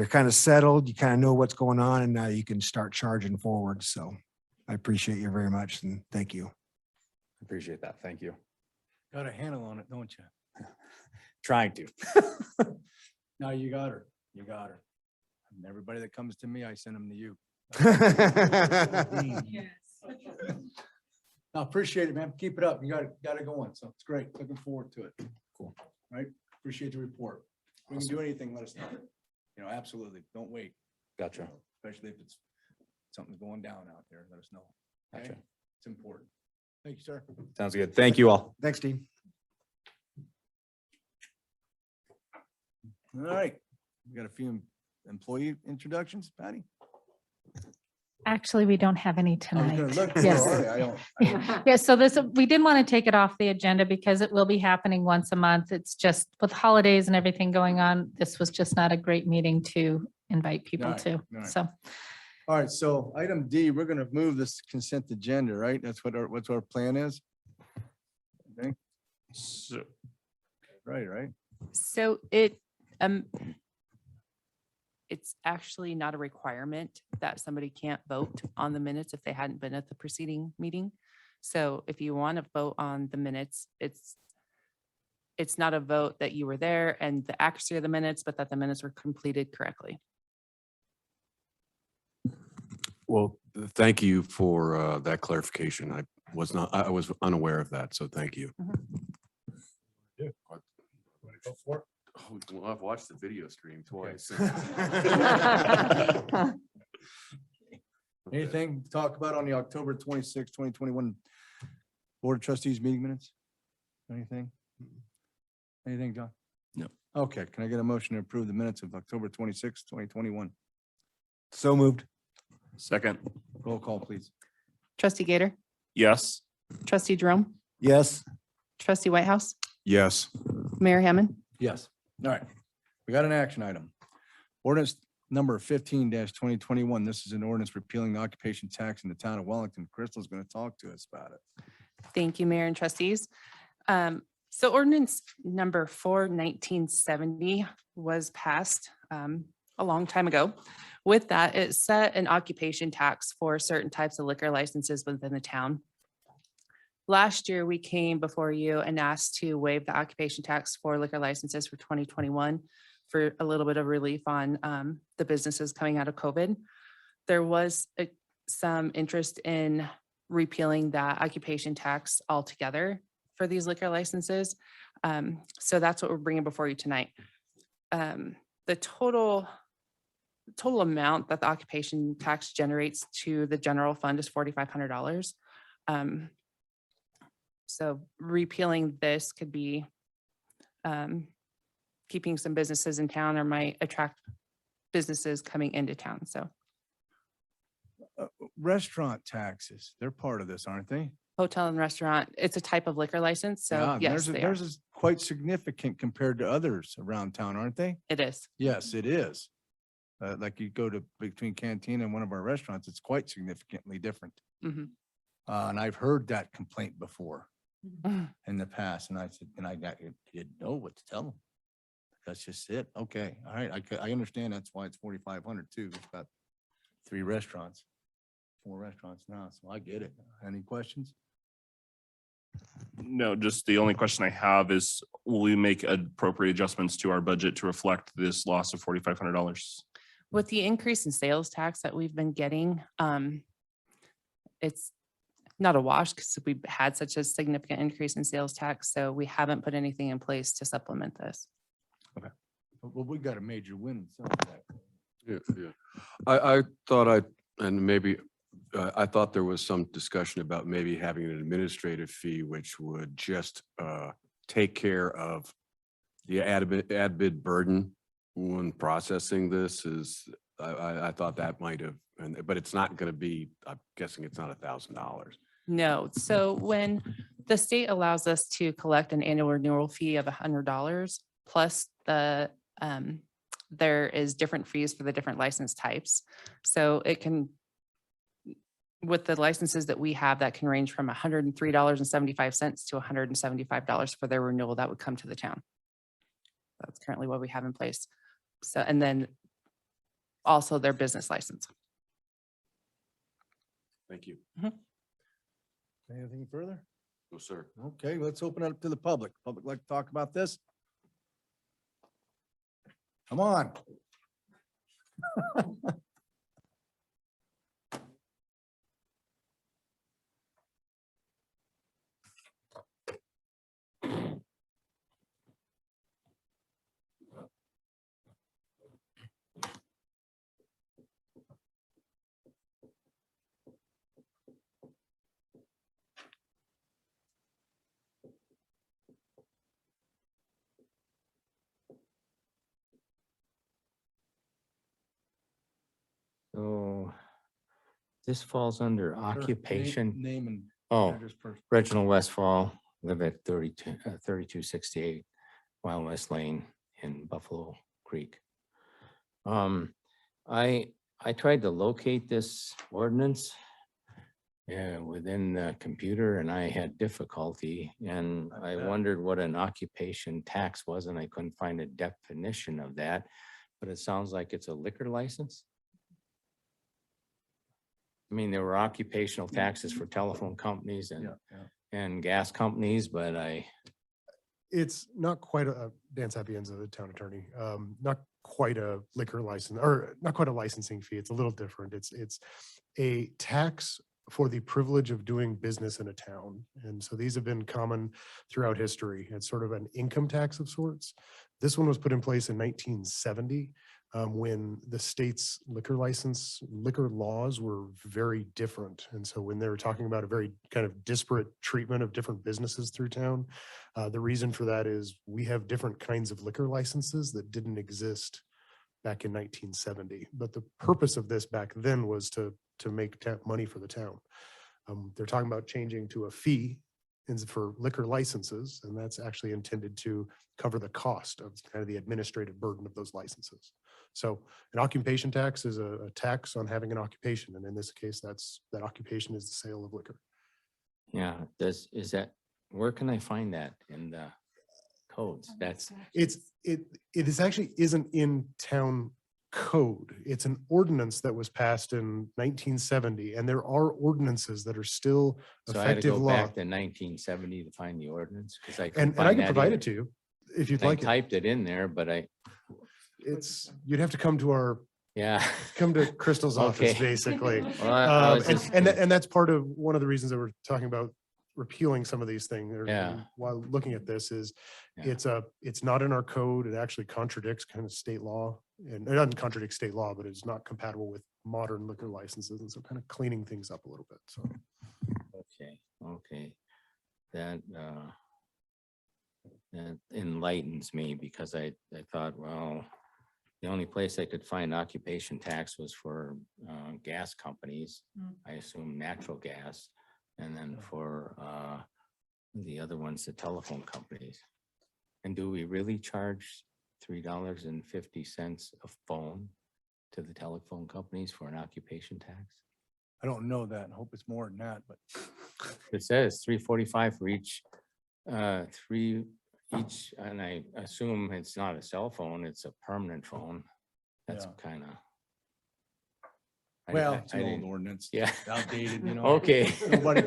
E: kind of settled, you kind of know what's going on, and now you can start charging forward. So I appreciate you very much and thank you.
G: Appreciate that. Thank you.
A: Got a handle on it, don't you?
G: Trying to.
A: No, you got her. You got her. And everybody that comes to me, I send them to you. I appreciate it, man. Keep it up. You got it going. So it's great. Looking forward to it. Cool. Right? Appreciate the report. If we can do anything, let us know. Absolutely. Don't wait.
G: Gotcha.
A: Especially if it's something's going down out there. Let us know. Okay?
G: Gotcha.
A: It's important. Thank you, sir.
G: Sounds good. Thank you all.
E: Thanks, Dean.
A: All right. We got a few employee introductions, Patty.
H: Actually, we don't have any
A: I was
H: tonight.
A: gonna look for
H: Yes.
A: it. I don't.
H: Yes, so we didn't want to take it off the agenda because it will be happening once a month. It's just with holidays and everything going on, this was just not a great meeting to invite people
A: Right,
H: to.
A: right.
H: So
A: All right, so item D, we're gonna move this consent agenda, right? That's what's our plan is? I think,
C: So,
A: right?
I: So it's actually not a requirement that somebody can't vote on the minutes if they hadn't been at the preceding meeting. So if you want to vote on the minutes, it's not a vote that you were there and the accuracy of the minutes, but that the minutes were completed correctly.
D: Well, thank you for that clarification. I was unaware of that, so thank you.
A: Go for it.
D: Oh, well, I've watched the video stream twice.
A: Anything to talk about on the October 26, 2021 Board of Trustees meeting minutes? Anything? Anything, John?
C: No.
A: Okay, can I get a motion to approve the minutes of October 26, 2021?
E: So moved.
C: second,
A: Roll call, please.
I: Trustee Gator,
C: yes.
I: trustee Jerome,
E: Yes.
I: trustee Whitehouse,
D: Yes.
I: Mayor Hammond.
A: Yes. All right. We got an action item. Ordinance number 15-2021. This is an ordinance repealing the occupation tax in the town of Wellington. Krystal is going to talk to us about it.
I: Thank you, Mayor and trustees. So ordinance number 4/1970 was passed a long time ago. With that, it set an occupation tax for certain types of liquor licenses within the town. Last year, we came before you and asked to waive the occupation tax for liquor licenses for 2021 for a little bit of relief on the businesses coming out of COVID. There was some interest in repealing that occupation tax altogether for these liquor licenses. So that's what we're bringing before you tonight. The total amount that the occupation tax generates to the general fund is $4,500. So repealing this could be keeping some businesses in town or might attract businesses coming into town. So
A: Restaurant taxes, they're part of this, aren't they?
I: hotel and restaurant, it's a type of liquor license. So
A: Yeah,
I: yes, they are.
A: theirs is quite significant compared to others around town, aren't they?
I: It is.
A: Yes, it is. Like you go to between Canteen and one of our restaurants, it's quite significantly different.
I: Mhm.
A: And I've heard that complaint before in the past, and I said, I didn't know what to tell them. That's just it. Okay, all right, I understand that's why it's 4,500 too. It's got 4 restaurants now, so I get it. Any questions?
C: No, just the only question I have is, will we make appropriate adjustments to our budget to reflect this loss of $4,500?
I: With the increase in sales tax that we've been getting, it's not a wash because we've had such a significant increase in sales tax. So we haven't put anything in place to supplement this.
A: Well, we got a major win in sales tax.
D: Yeah. I thought and maybe, I thought there was some discussion about maybe having an administrative fee, which would just take care of the ad bid burden when processing this I thought that might have, but it's not going to be, I'm guessing it's not $1,000.
I: No. So when the state allows us to collect an annual renewal fee of $100 plus there is different fees for the different license types. So it can, with the licenses that we have, that can range from $103.75 to $175 for their renewal that would come to the town. That's currently what we have in place. So, and then also their business license.
D: Thank you.
A: Anything further?
D: No, sir.
A: Okay, let's open it up to the public. Public like to talk about this? Come on.
J: So this falls under
A: Sir,
J: occupation.
A: Name and
J: Oh,
A: address first.
J: Reginald Westfall, live at 3268 Wild West Lane in Buffalo Creek. I tried to locate this ordinance within the computer and I had difficulty and I wondered what an occupation tax was and I couldn't find a definition of that. But it sounds like it's a liquor license. I mean, there were occupational taxes for telephone companies and gas companies, but
K: It's not quite a, Dan Sapienza, the town attorney, not quite a liquor license, or not quite a licensing fee. It's a little different. It's a tax for the privilege of doing business in a town. And so these have been common throughout history. It's sort of an income tax of sorts. This one was put in place in 1970. When the state's liquor laws were very different. And so when they were talking about a very kind of disparate treatment of different businesses through town, the reason for that is we have different kinds of liquor licenses that didn't exist back in 1970. But the purpose of this back then was to make money for the town. They're talking about changing to a fee for liquor licenses, and that's actually intended to cover the cost of kind of the administrative burden of those licenses. So an occupation tax is a tax on having an occupation. And in this case, that occupation is the sale of liquor.
J: yeah, where can I find that in the codes?
K: It is actually isn't in town code. It's an ordinance that was passed in 1970, and there are ordinances that are still
J: So I had to
K: effective
J: go
K: law.
J: back to 1970 to find the ordinance because I
K: And I can provide it to you if you'd
J: I
K: like it.
J: typed it in there, but
K: You'd have to come to Krystal's office,
J: Okay.
K: basically.
J: Well, I was just-
K: And that's part of one of the reasons that we're talking about repealing some of these things.
J: Yeah.
K: While looking at this is,
J: Yeah.
K: it's not in our code. It actually contradicts kind of state law. And it doesn't contradict state law, but it's not compatible with modern liquor licenses. And so kind of cleaning things up a little bit, so.
J: Okay. That enlightens me because I thought, well, the only place I could find occupation tax was for gas companies. I assume natural gas. And then for the other ones, the telephone companies. And do we really charge $3.50 a phone to the telephone companies for an occupation tax?
A: I don't know that. I hope it's more than that, but
J: It says $3.45 for each, and I assume it's not a cell phone, it's a permanent phone. That's
A: Yeah.
J: kind of.
A: well, it's an old ordinance.
J: Yeah.
A: It's outdated, you know.
J: Okay.
A: Nobody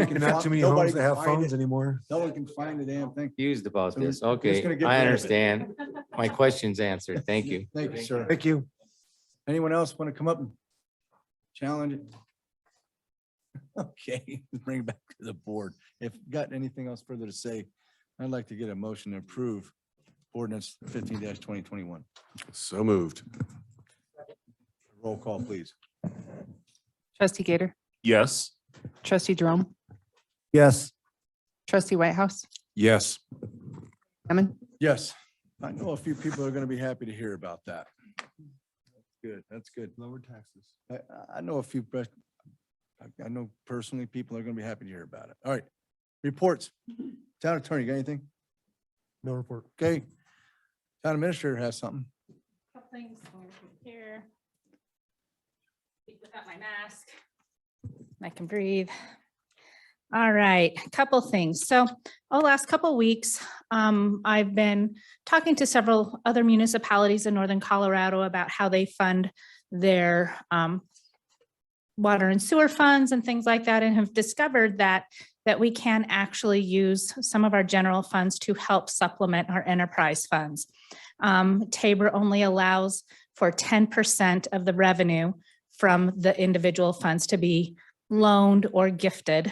A: can.
E: Not too many
A: nobody
E: homes that
A: can
E: have
A: find
E: phones
A: it.
E: anymore.
A: No one can find the damn thing.
J: Confused about
A: So
J: this.
A: we're just
J: Okay,
A: gonna get
J: I
A: rid of it.
J: understand. My question's answered. Thank you.
A: Thank you, sir.
E: Thank you.
A: Anyone else want to come up and challenge it? Okay, bring it back to the board. If you got anything else further to say, I'd like to get a motion to approve ordinance 15-2021.
D: So moved.
A: Roll call, please.
I: Trustee Gator,
C: Yes.
I: trustee Jerome,
E: Yes.
I: trustee Whitehouse,
D: Yes.
I: Hammond,
A: Yes, I know a few people are going to be happy to hear about that. Good, that's good.
E: Lower taxes.
A: I know a few, I know personally, people are going to be happy to hear about it. All right. Reports. Town attorney, got anything?
K: No report.
A: Okay. Town administrator has something.
H: Couple things going here. Speak without my mask. I can breathe. All right, a couple things. So, last couple weeks, I've been talking to several other municipalities in northern Colorado about how they fund their water and sewer funds and things like that, and have discovered that we can actually use some of our general funds to help supplement our enterprise funds. Tabor only allows for 10% of the revenue from the individual funds to be loaned or gifted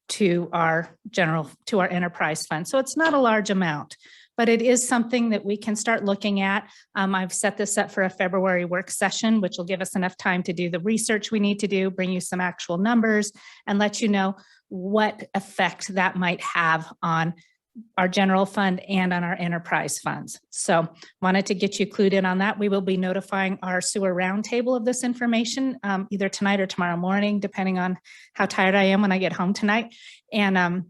H: to our enterprise fund. So it's not a large amount, but it is something that we can start looking at. I've set this up for a February work session, which will give us enough time to do the research we need to do, bring you some actual numbers, and let you know what effect that might have on our general fund and on our enterprise funds. So wanted to get you clued in on that. We will be notifying our sewer roundtable of this information either tonight or tomorrow morning, depending on how tired I am when I get home tonight. And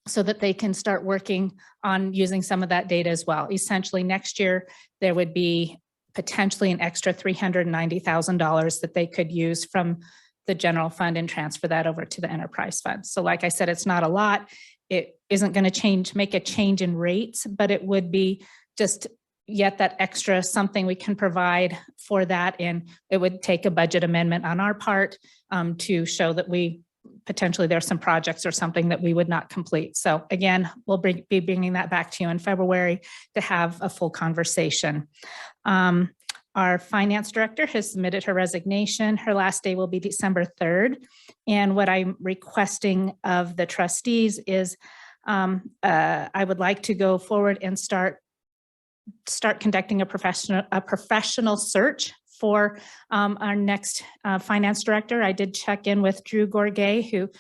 H: so that they can start working on using some of that data as well. Essentially next year, there would be potentially an extra $390,000 that they could use from the general fund and transfer that over to the enterprise fund. So like I said, it's not a lot. It isn't going to make a change in rates, but it would be just yet that extra something we can provide for that. And it would take a budget amendment on our part to show that potentially there's some projects or something that we would not complete. So again, we'll be bringing that back to you in February to have a full conversation. Our finance director has submitted her resignation. Her last day will be December 3rd. And what I'm requesting of the trustees is I would like to go forward and start conducting a professional search for our next finance director. I did check in with Drew Gorgay, who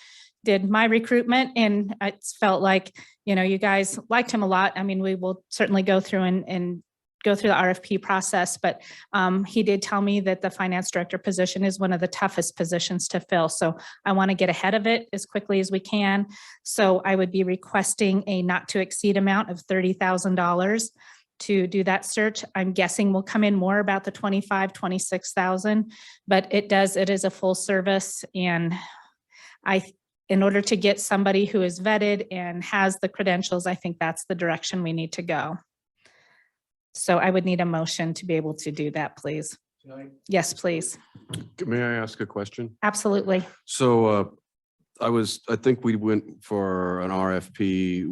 H: did my recruitment, and it felt like, you guys liked him a lot. I mean, we will certainly go through and go through the RFP process, but he did tell me that the finance director position is one of the toughest positions to fill. So I want to get ahead of it as quickly as we can. So I would be requesting a not to exceed amount of $30,000 to do that search. I'm guessing will come in more about the 26,000, but it is a full service. And in order to get somebody who is vetted and has the credentials, I think that's the direction we need to go. So I would need a motion to be able to do that, please. Yes, please.
D: May I ask a question?
H: Absolutely.
D: So I think we went for an RFP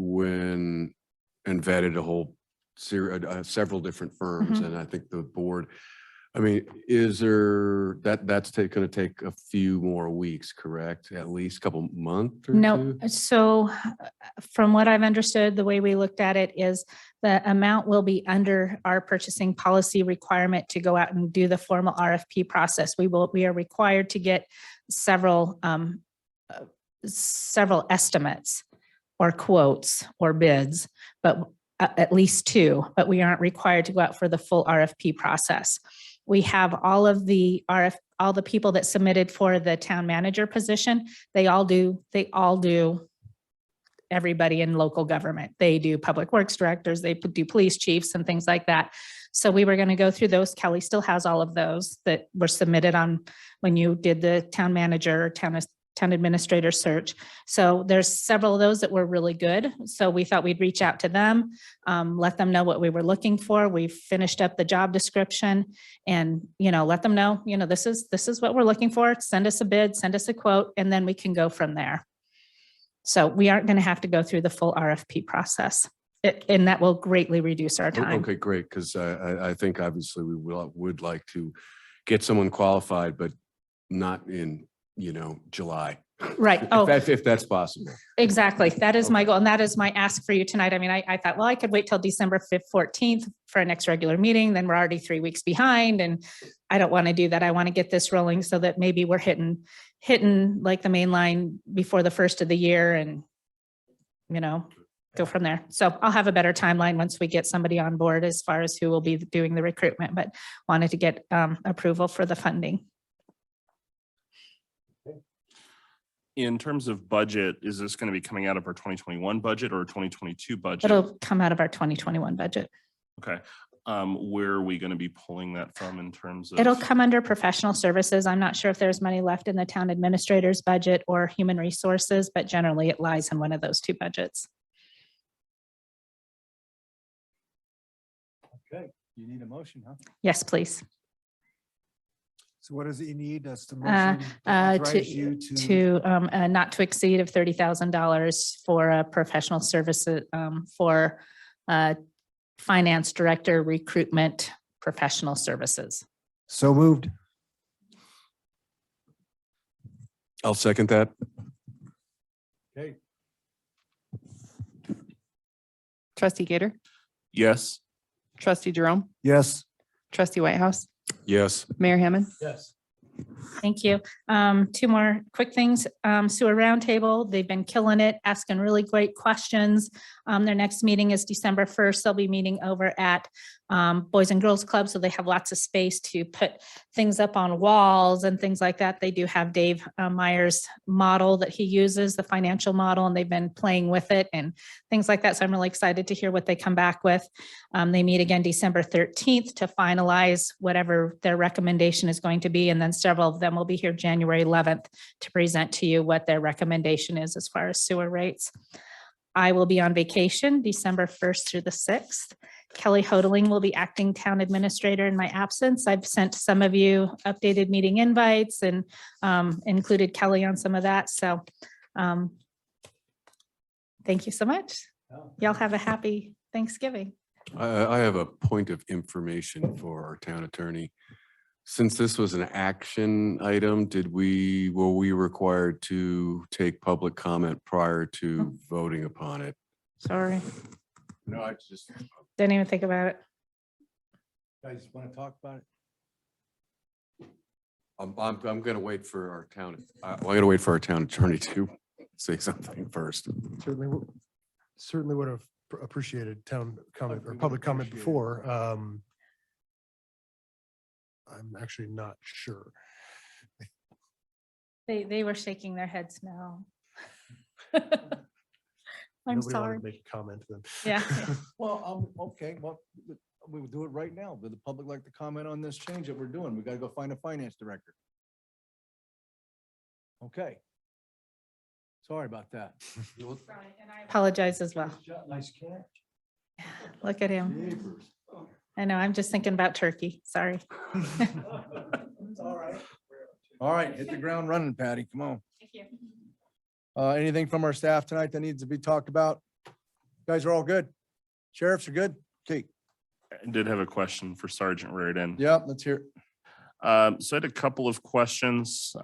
D: and vetted a whole several different firms.
H: Mhm.
D: And I think the board, I mean, that's going to take a few more weeks, correct? At least a couple months or
H: No,
D: two?
H: so from what I've understood, the way we looked at it is the amount will be under our purchasing policy requirement to go out and do the formal RFP process. We are required to get several estimates or quotes or bids, but at least two, but we aren't required to go out for the full RFP process. We have all the people that submitted for the town manager position. They all do everybody in local government. They do public works directors, they do police chiefs and things like that. So we were going to go through those. Kelly still has all of those that were submitted on when you did the town manager or town administrator search. So there's several of those that were really good. So we thought we'd reach out to them, let them know what we were looking for. We finished up the job description and, let them know, this is what we're looking for. Send us a bid, send us a quote, and then we can go from there. So we aren't going to have to go through the full RFP process. And that will greatly reduce our time.
D: Okay, great. Because I think obviously we would like to get someone qualified, but not in, July.
H: Right. Oh,
D: If that's possible.
H: exactly. That is my goal. And that is my ask for you tonight. I mean, I thought, well, I could wait till December 5th, 14th for our next regular meeting. Then we're already 3 weeks behind. And I don't want to do that. I want to get this rolling so that maybe we're hitting like the main line before the first of the year and, go from there. So I'll have a better timeline once we get somebody on board as far as who will be doing the recruitment, but wanted to get approval for the funding.
C: In terms of budget, is this going to be coming out of our 2021 budget or 2022 budget?
H: It'll come out of our 2021 budget.
C: Okay. Where are we going to be pulling that from in terms of?
H: It'll come under professional services. I'm not sure if there's money left in the town administrator's budget or human resources, but generally it lies in one of those two budgets.
A: Okay, you need a motion, huh?
H: Yes, please.
E: So what does it need us to
H: Uh,
E: motion? to authorize you
H: Not to exceed of $30,000 for a professional services for finance director recruitment professional services.
E: So moved.
D: I'll second that.
A: Okay,
I: Trustee Gator,
C: Yes.
I: trustee Jerome,
E: Yes.
I: trustee Whitehouse,
D: Yes.
I: Mayor Hammond.
A: yes.
H: Thank you. Two more quick things. Sewer Roundtable, they've been killing it, asking really great questions. Their next meeting is December 1st. They'll be meeting over at Boys and Girls Club, so they have lots of space to put things up on walls and things like that. They do have Dave Meyer's model that he uses, the financial model, and they've been playing with it and things like that. So I'm really excited to hear what they come back with. They meet again December 13th to finalize whatever their recommendation is going to be. And then several of them will be here January 11th to present to you what their recommendation is as far as sewer rates. I will be on vacation December 1st through the 6th. Kelly Hodling will be acting town administrator in my absence. I've sent some of you updated meeting invites and included Kelly on some of that. So thank you so much. Y'all have a happy Thanksgiving.
D: I have a point of information for our town attorney. Since this was an action item, were we required to take public comment prior to voting upon it?
H: Sorry,
D: No, I just.
H: didn't even think about it.
A: Guys want to talk about it?
D: I'm gonna wait for our town, I'm gonna wait for our town attorney to say something first.
K: Certainly would have appreciated town comment or
A: We
K: public
A: would
K: comment
A: appreciate it.
K: before. I'm actually not sure.
H: They were shaking their heads no. I'm
K: Nobody wanted
H: sorry.
K: to make a comment then.
H: Yeah.
A: Well, okay, well, we will do it right now. Would the public like to comment on this change that we're doing? We got to go find a finance director. Okay. Sorry about that.
H: I apologize as well.
A: Nice catch.
H: Look at him.
A: Neighbors.
H: I know, I'm just thinking about turkey. Sorry.
A: It's all right. All right, hit the ground running, Patty. Come on.
H: Thank you.
A: Anything from our staff tonight that needs to be talked about? You guys are all good? Sheriffs are good? Okay,
C: I did have a question for Sergeant Raridan.
A: yeah, let's hear it.
C: So I had a couple of questions.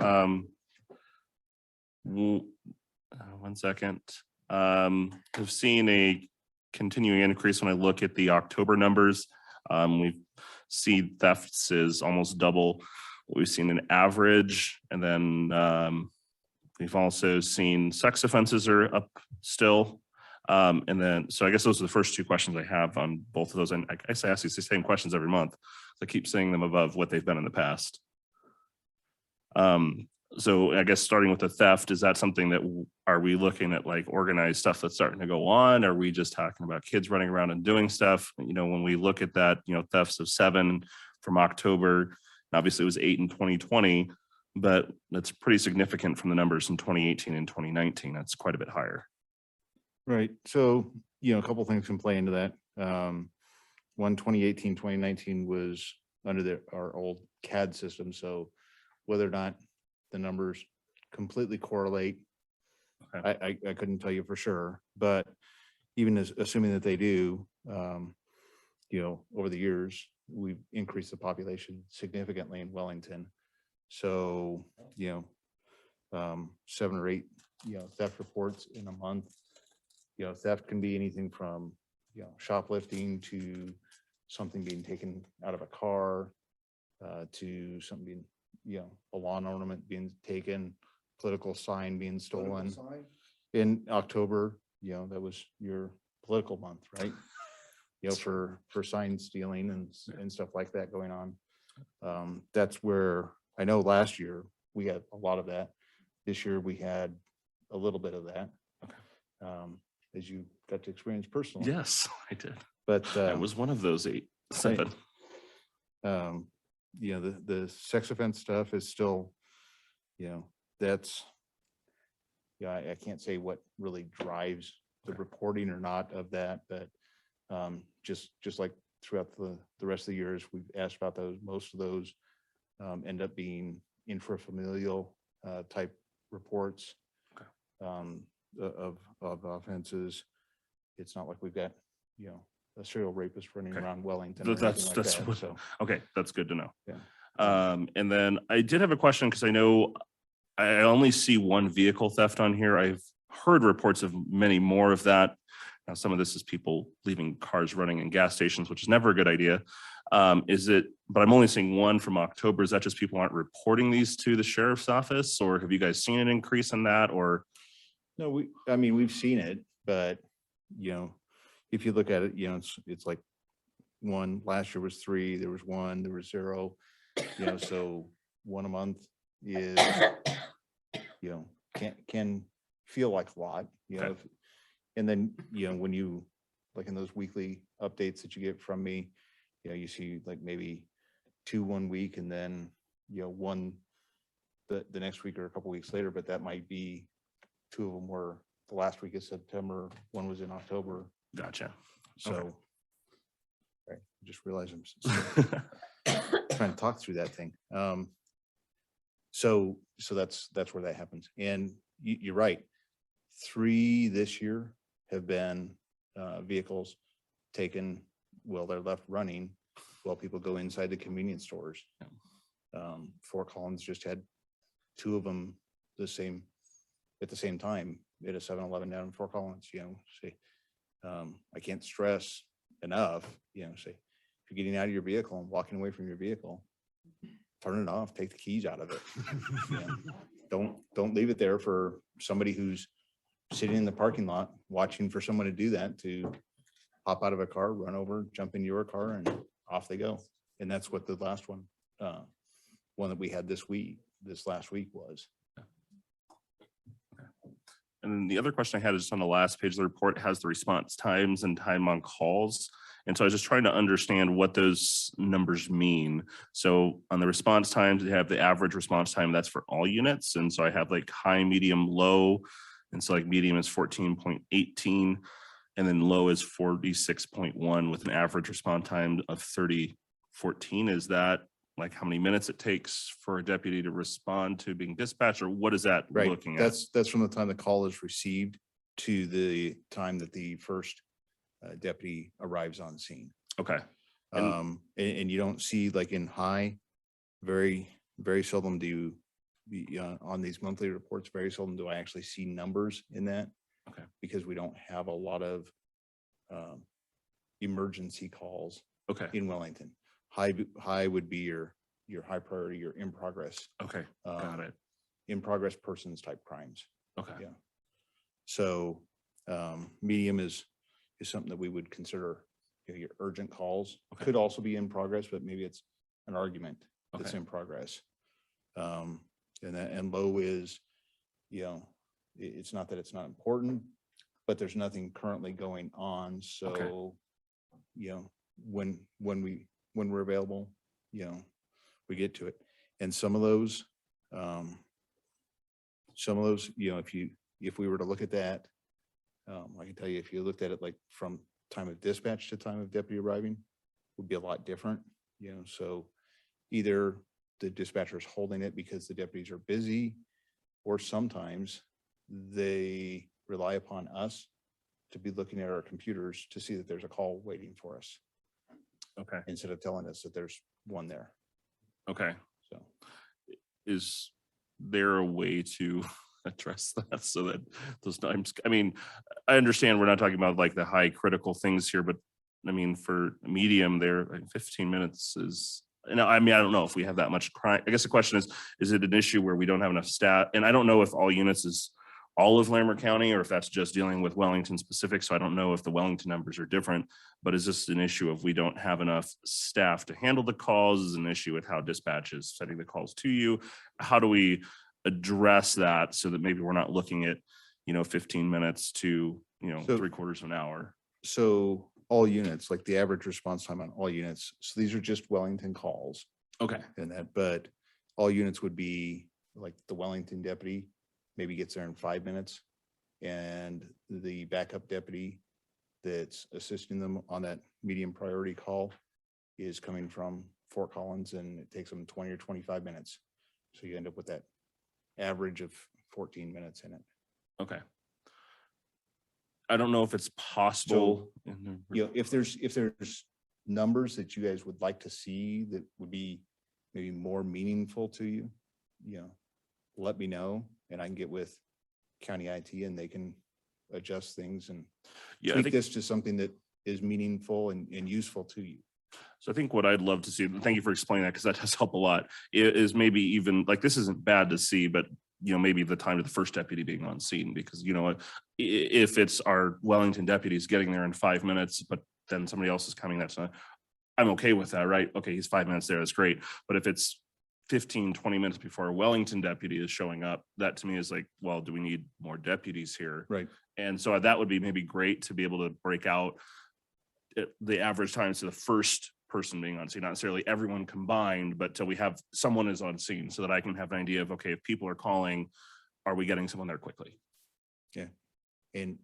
C: One second. I've seen a continuing increase when I look at the October numbers. We see thefts is almost double what we've seen in average. And then we've also seen sex offenses are up still. And then, so I guess those are the first two questions I have on both of those. And I guess I ask these same questions every month. I keep seeing them above what they've been in the past. So I guess starting with the theft, is that something that, are we looking at like organized stuff that's starting to go on? Are we just talking about kids running around and doing stuff? You know, when we look at that, you know, thefts of 7 from October, obviously it was 8 in 2020, but that's pretty significant from the numbers in 2018 and 2019. That's quite a bit higher.
L: Right. So, you know, a couple things can play into that. 2018, 2019 was under our old CAD system. So whether or not the numbers completely correlate,
C: Okay.
L: I couldn't tell you for sure, but even assuming that they do, you know, over the years, we've increased the population significantly in Wellington. So, you know, 7 or 8, theft reports in a month. Theft can be anything from, shoplifting to something being taken out of a car, to something being, a lawn ornament being taken, political sign being stolen. In October, that was your political month, right? For sign stealing and stuff like that going on. That's where I know last year we had a lot of that. This year we had a little bit of that. As you got to experience personally.
C: Yes, I did.
L: But
C: I was one of those 7.
L: The sex offense stuff is still, that's, I can't say what really drives the reporting or not of that, but just like throughout the rest of the years, we've asked about those. Most of those end up being intrafamilial type reports of offenses. It's not like we've got, a serial rapist running around Wellington. or anything like that,
C: what,
L: so.
C: okay, that's good to know.
L: Yeah.
C: And then I did have a question because I know I only see one vehicle theft on here. I've heard reports of many more of that. Now, some of this is people leaving cars running in gas stations, which is never a good idea. But I'm only seeing one from October. Is that just people aren't reporting these to the sheriff's office, or have you guys seen an increase in that, or?
L: No, we've seen it, but, if you look at it, it's like one, last year was 3, there was 1, there was 0, so 1 a month is, can feel like a lot,
C: Okay.
L: And then, when you, like in those weekly updates that you get from me, you see like maybe 2 1 week and then, 1 the next week or a couple weeks later, but that might be 2 of them were the last week of September, 1 was in October.
C: Gotcha.
L: So,
C: Okay.
L: right, I just realized I'm still trying to talk through that thing. So that's where that happens. And you're right. 3 this year have been vehicles taken while they're left running while people go inside the convenience stores. Fort Collins just had 2 of them at the same time at a 7-Eleven down in Fort Collins. I can't stress enough, say, if you're getting out of your vehicle and walking away from your vehicle, turn it off, take the keys out of it. Don't leave it there for somebody who's sitting in the parking lot watching for someone to do that, to hop out of a car, run over, jump into your car, and off they go. And that's what the last one that we had this last week was.
C: And then the other question I had is just on the last page of the report has the response times and time on calls. And so I was just trying to understand what those numbers mean. So on the response times, they have the average response time, that's for all units. And so I have like high, medium, low. And so like medium is 14.18 and then low is 46.1 with an average response time of 30:14. Is that like how many minutes it takes for a deputy to respond to being dispatched, or what is that
L: Right.
C: looking at?
L: That's from the time the call is received to the time that the first deputy arrives on scene.
C: Okay.
L: And you don't see, like in high, very, very seldom do on these monthly reports, very seldom do I actually see numbers in that.
C: Okay.
L: Because we don't have a lot of emergency calls
C: Okay.
L: in Wellington. High would be your high priority, your in progress.
C: Okay. Got it.
L: In progress persons type crimes.
C: Okay.
L: Yeah. So medium is something that we would consider, your urgent calls.
C: Okay.
L: Could also be in progress, but maybe it's an argument that's
C: Okay.
L: in progress. And low is, it's not that it's not important, but there's nothing currently going on. So, when we're available, we get to it. And some of those, if we were to look at that, I can tell you, if you looked at it like from time of dispatch to time of deputy arriving, would be a lot different, so either the dispatcher's holding it because the deputies are busy, or sometimes they rely upon us to be looking at our computers to see that there's a call waiting for us,
C: Okay.
L: instead of telling us that there's one there.
C: Okay.
L: So
C: Is there a way to address that so that those times, I mean, I understand we're not talking about like the high critical things here, but I mean, for medium there, like 15 minutes is, I mean, I don't know if we have that much crime. I guess the question is it an issue where we don't have enough staff? And I don't know if all units is all of Larimer County or if that's just dealing with Wellington specific. So I don't know if the Wellington numbers are different, but is this an issue of we don't have enough staff to handle the calls? Is an issue with how dispatch is setting the calls to you? How do we address that so that maybe we're not looking at, 15 minutes to,
L: So-
C: 3/4 of an hour?
L: So all units, like the average response time on all units, so these are just Wellington calls
C: Okay.
L: and that, but all units would be like the Wellington deputy maybe gets there in 5 minutes. And the backup deputy that's assisting them on that medium priority call is coming from Fort Collins and it takes them 20 or 25 minutes. So you end up with that average of 14 minutes in it.
C: Okay. I don't know if it's possible.
L: If there's numbers that you guys would like to see that would be maybe more meaningful to you, let me know and I can get with county IT and they can adjust things and
C: Yeah, I
L: tweak
C: think
L: this to something that is meaningful and useful to you.
C: so. I think what I'd love to see, thank you for explaining that because that does help a lot, is maybe even like this isn't bad to see, but maybe the time of the first deputy being on scene because if it's our Wellington deputies getting there in 5 minutes, but then somebody else is coming, that's not, I'm okay with that, right? Okay, he's 5 minutes there, that's great. But if it's 15, 20 minutes before a Wellington deputy is showing up, that to me is like, well, do we need more deputies here?
L: Right.
C: And so that would be maybe great to be able to break out the average times to the first person being on scene, not necessarily everyone combined, but till we have someone is on scene so that I can have an idea of, okay, if people are calling, are we getting someone there quickly?
L: Yeah. And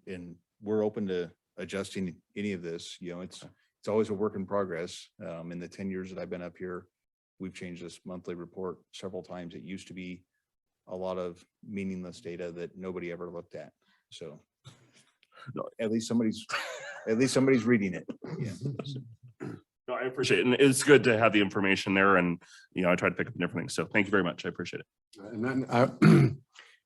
L: we're open to adjusting any of this, it's always a work in progress. In the 10 years that I've been up here, we've changed this monthly report several times. It used to be a lot of meaningless data that nobody ever looked at. So at least somebody's reading it. Yeah.
C: No, I appreciate it. And it's good to have the information there. And, I try to pick up different things. So thank you very much. I appreciate it.
D: And then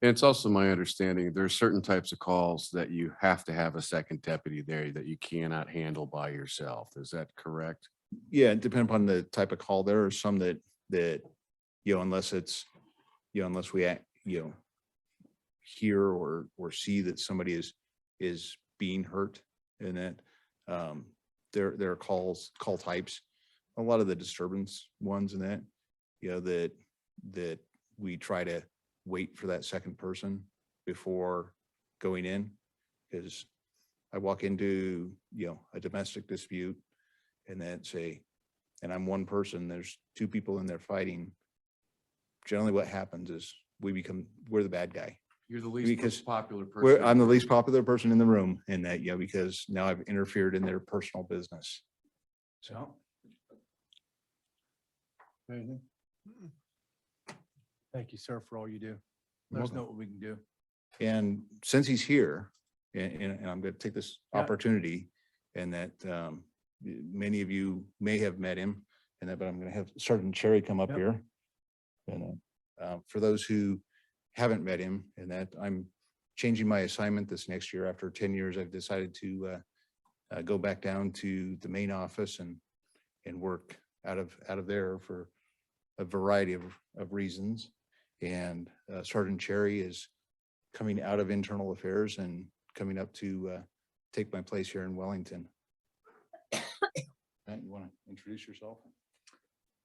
D: and it's also my understanding there are certain types of calls that you have to have a second deputy there that you cannot handle by yourself. Is that correct?
L: Yeah, depending upon the type of call, there are some that unless it's, unless we hear or see that somebody is being hurt in that, there are call types, a lot of the disturbance ones in that, that we try to wait for that second person before going in. Because I walk into, a domestic dispute and and I'm one person, there's two people in there fighting. Generally what happens is we're the bad guy.
D: You're the
L: Because
D: least popular person.
L: I'm the least popular person in the room in that, because now I've interfered in their personal business. So.
A: Anything? Thank you, sir, for all you do. Let us know what we can do.
L: And since he's here, and I'm going to take this
A: Yeah.
L: opportunity and that many of you may have met him and that, but I'm going to have Sergeant Cherry come up
A: Yep.
L: here. And for those who haven't met him and that I'm changing my assignment this next year. After 10 years, I've decided to go back down to the main office and work out of there for a variety of reasons. And Sergeant Cherry is coming out of internal affairs and coming up to take my place here in Wellington. Matt, you want to introduce yourself?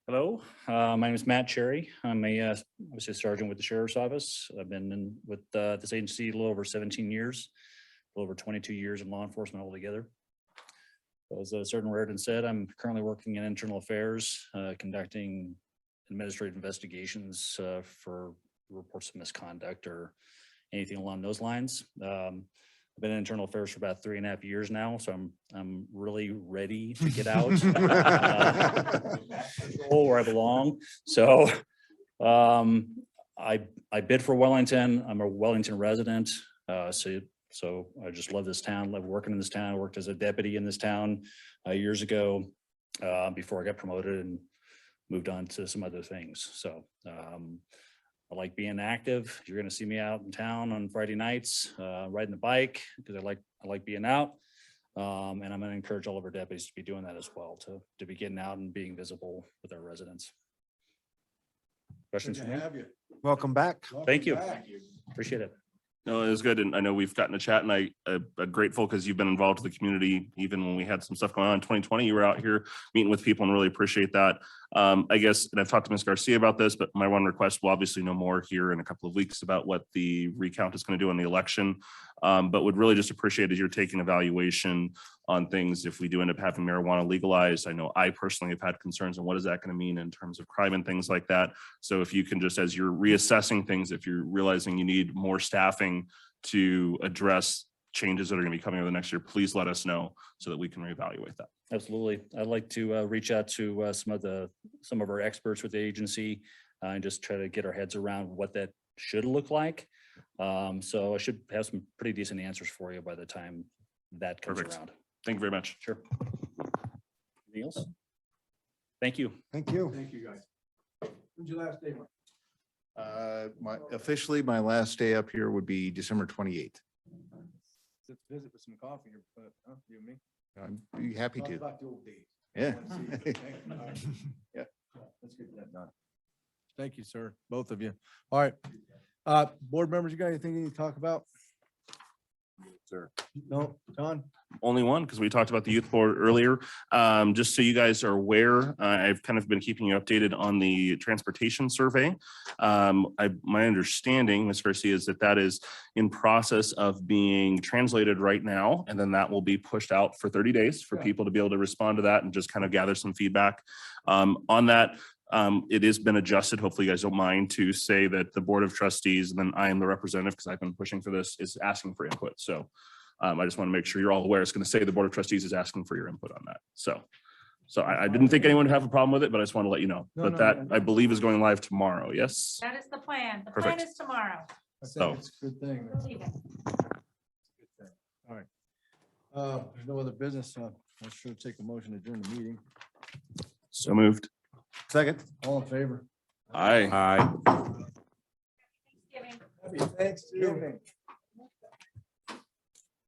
M: Hello, my name is Matt Cherry. I'm a obviously sergeant with the Sheriff's Office. I've been with this agency a little over 17 years, a little over 22 years in law enforcement altogether. As Sergeant Raritan said, I'm currently working in internal affairs, conducting administrative investigations for reports of misconduct or anything along those lines. I've been in internal affairs for about 3.5 years now, so I'm really ready to get out where I belong. So I bid for Wellington. I'm a Wellington resident, so I just love this town. Love working in this town. I worked as a deputy in this town years ago before I got promoted and moved on to some other things. So I like being active. You're going to see me out in town on Friday nights, riding the bike because I like being out. And I'm going to encourage all of our deputies to be doing that as well, to be getting out and being visible with our residents. Questions for me?
E: Welcome back.
M: Thank you. Appreciate it.
C: No, it was good. And I know we've gotten a chat and I'm grateful because you've been involved with the community. Even when we had some stuff going on in 2020, you were out here meeting with people and really appreciate that. I guess, and I've talked to Ms. Garcia about this, but my one request, we'll obviously know more here in a couple of weeks about what the recount is going to do in the election. But would really just appreciate as you're taking evaluation on things if we do end up having marijuana legalized. I know I personally have had concerns on what is that going to mean in terms of crime and things like that. So if you can just, as you're reassessing things, if you're realizing you need more staffing to address changes that are going to be coming over the next year, please let us know so that we can reevaluate that.
M: Absolutely. I'd like to reach out to some of our experts with the agency and just try to get our heads around what that should look like. So I should have some pretty decent answers for you by the time that comes
C: Perfect.
M: around.
C: Thank you very much.
M: Sure. Anything else? Thank you.
E: Thank you.
A: Thank you, guys. When's your last day, Mike?
L: Officially, my last day up here would be December 28th.
A: Let's visit with some coffee, but you and me.
L: I'd be happy
A: Talk
L: to.
A: about the old days.
L: Yeah.
A: Yeah. Let's get that done. Thank you, sir, both of you. All right. Board members, you got anything you need to talk about?
C: Sir.
A: No, John?
C: Only one, because we talked about the youth board earlier. Just so you guys are aware, I've kind of been keeping you updated on the transportation survey. My understanding, Ms. Garcia, is that that is in process of being translated right now, and then that will be pushed out for 30 days for people to be able to respond to that and just kind of gather some feedback. On that, it has been adjusted. Hopefully you guys don't mind to say that the Board of Trustees, and then I am the representative because I've been pushing for this, is asking for input. So I just want to make sure you're all aware. It's going to say the Board of Trustees is asking for your input on that. So I didn't think anyone would have a problem with it, but I just want to let you know. But that I believe is going live tomorrow. Yes.
H: That is the plan. The
C: Perfect.
H: plan is tomorrow.
A: I
C: So-
A: think it's a good thing.
H: Believe it.
A: Good thing. All right. There's no other business. I should take a motion to adjourn the meeting.
C: So moved.
A: Second. All in favor?
C: Aye.
D: Aye.
H: Thanksgiving.
A: Happy Thanksgiving.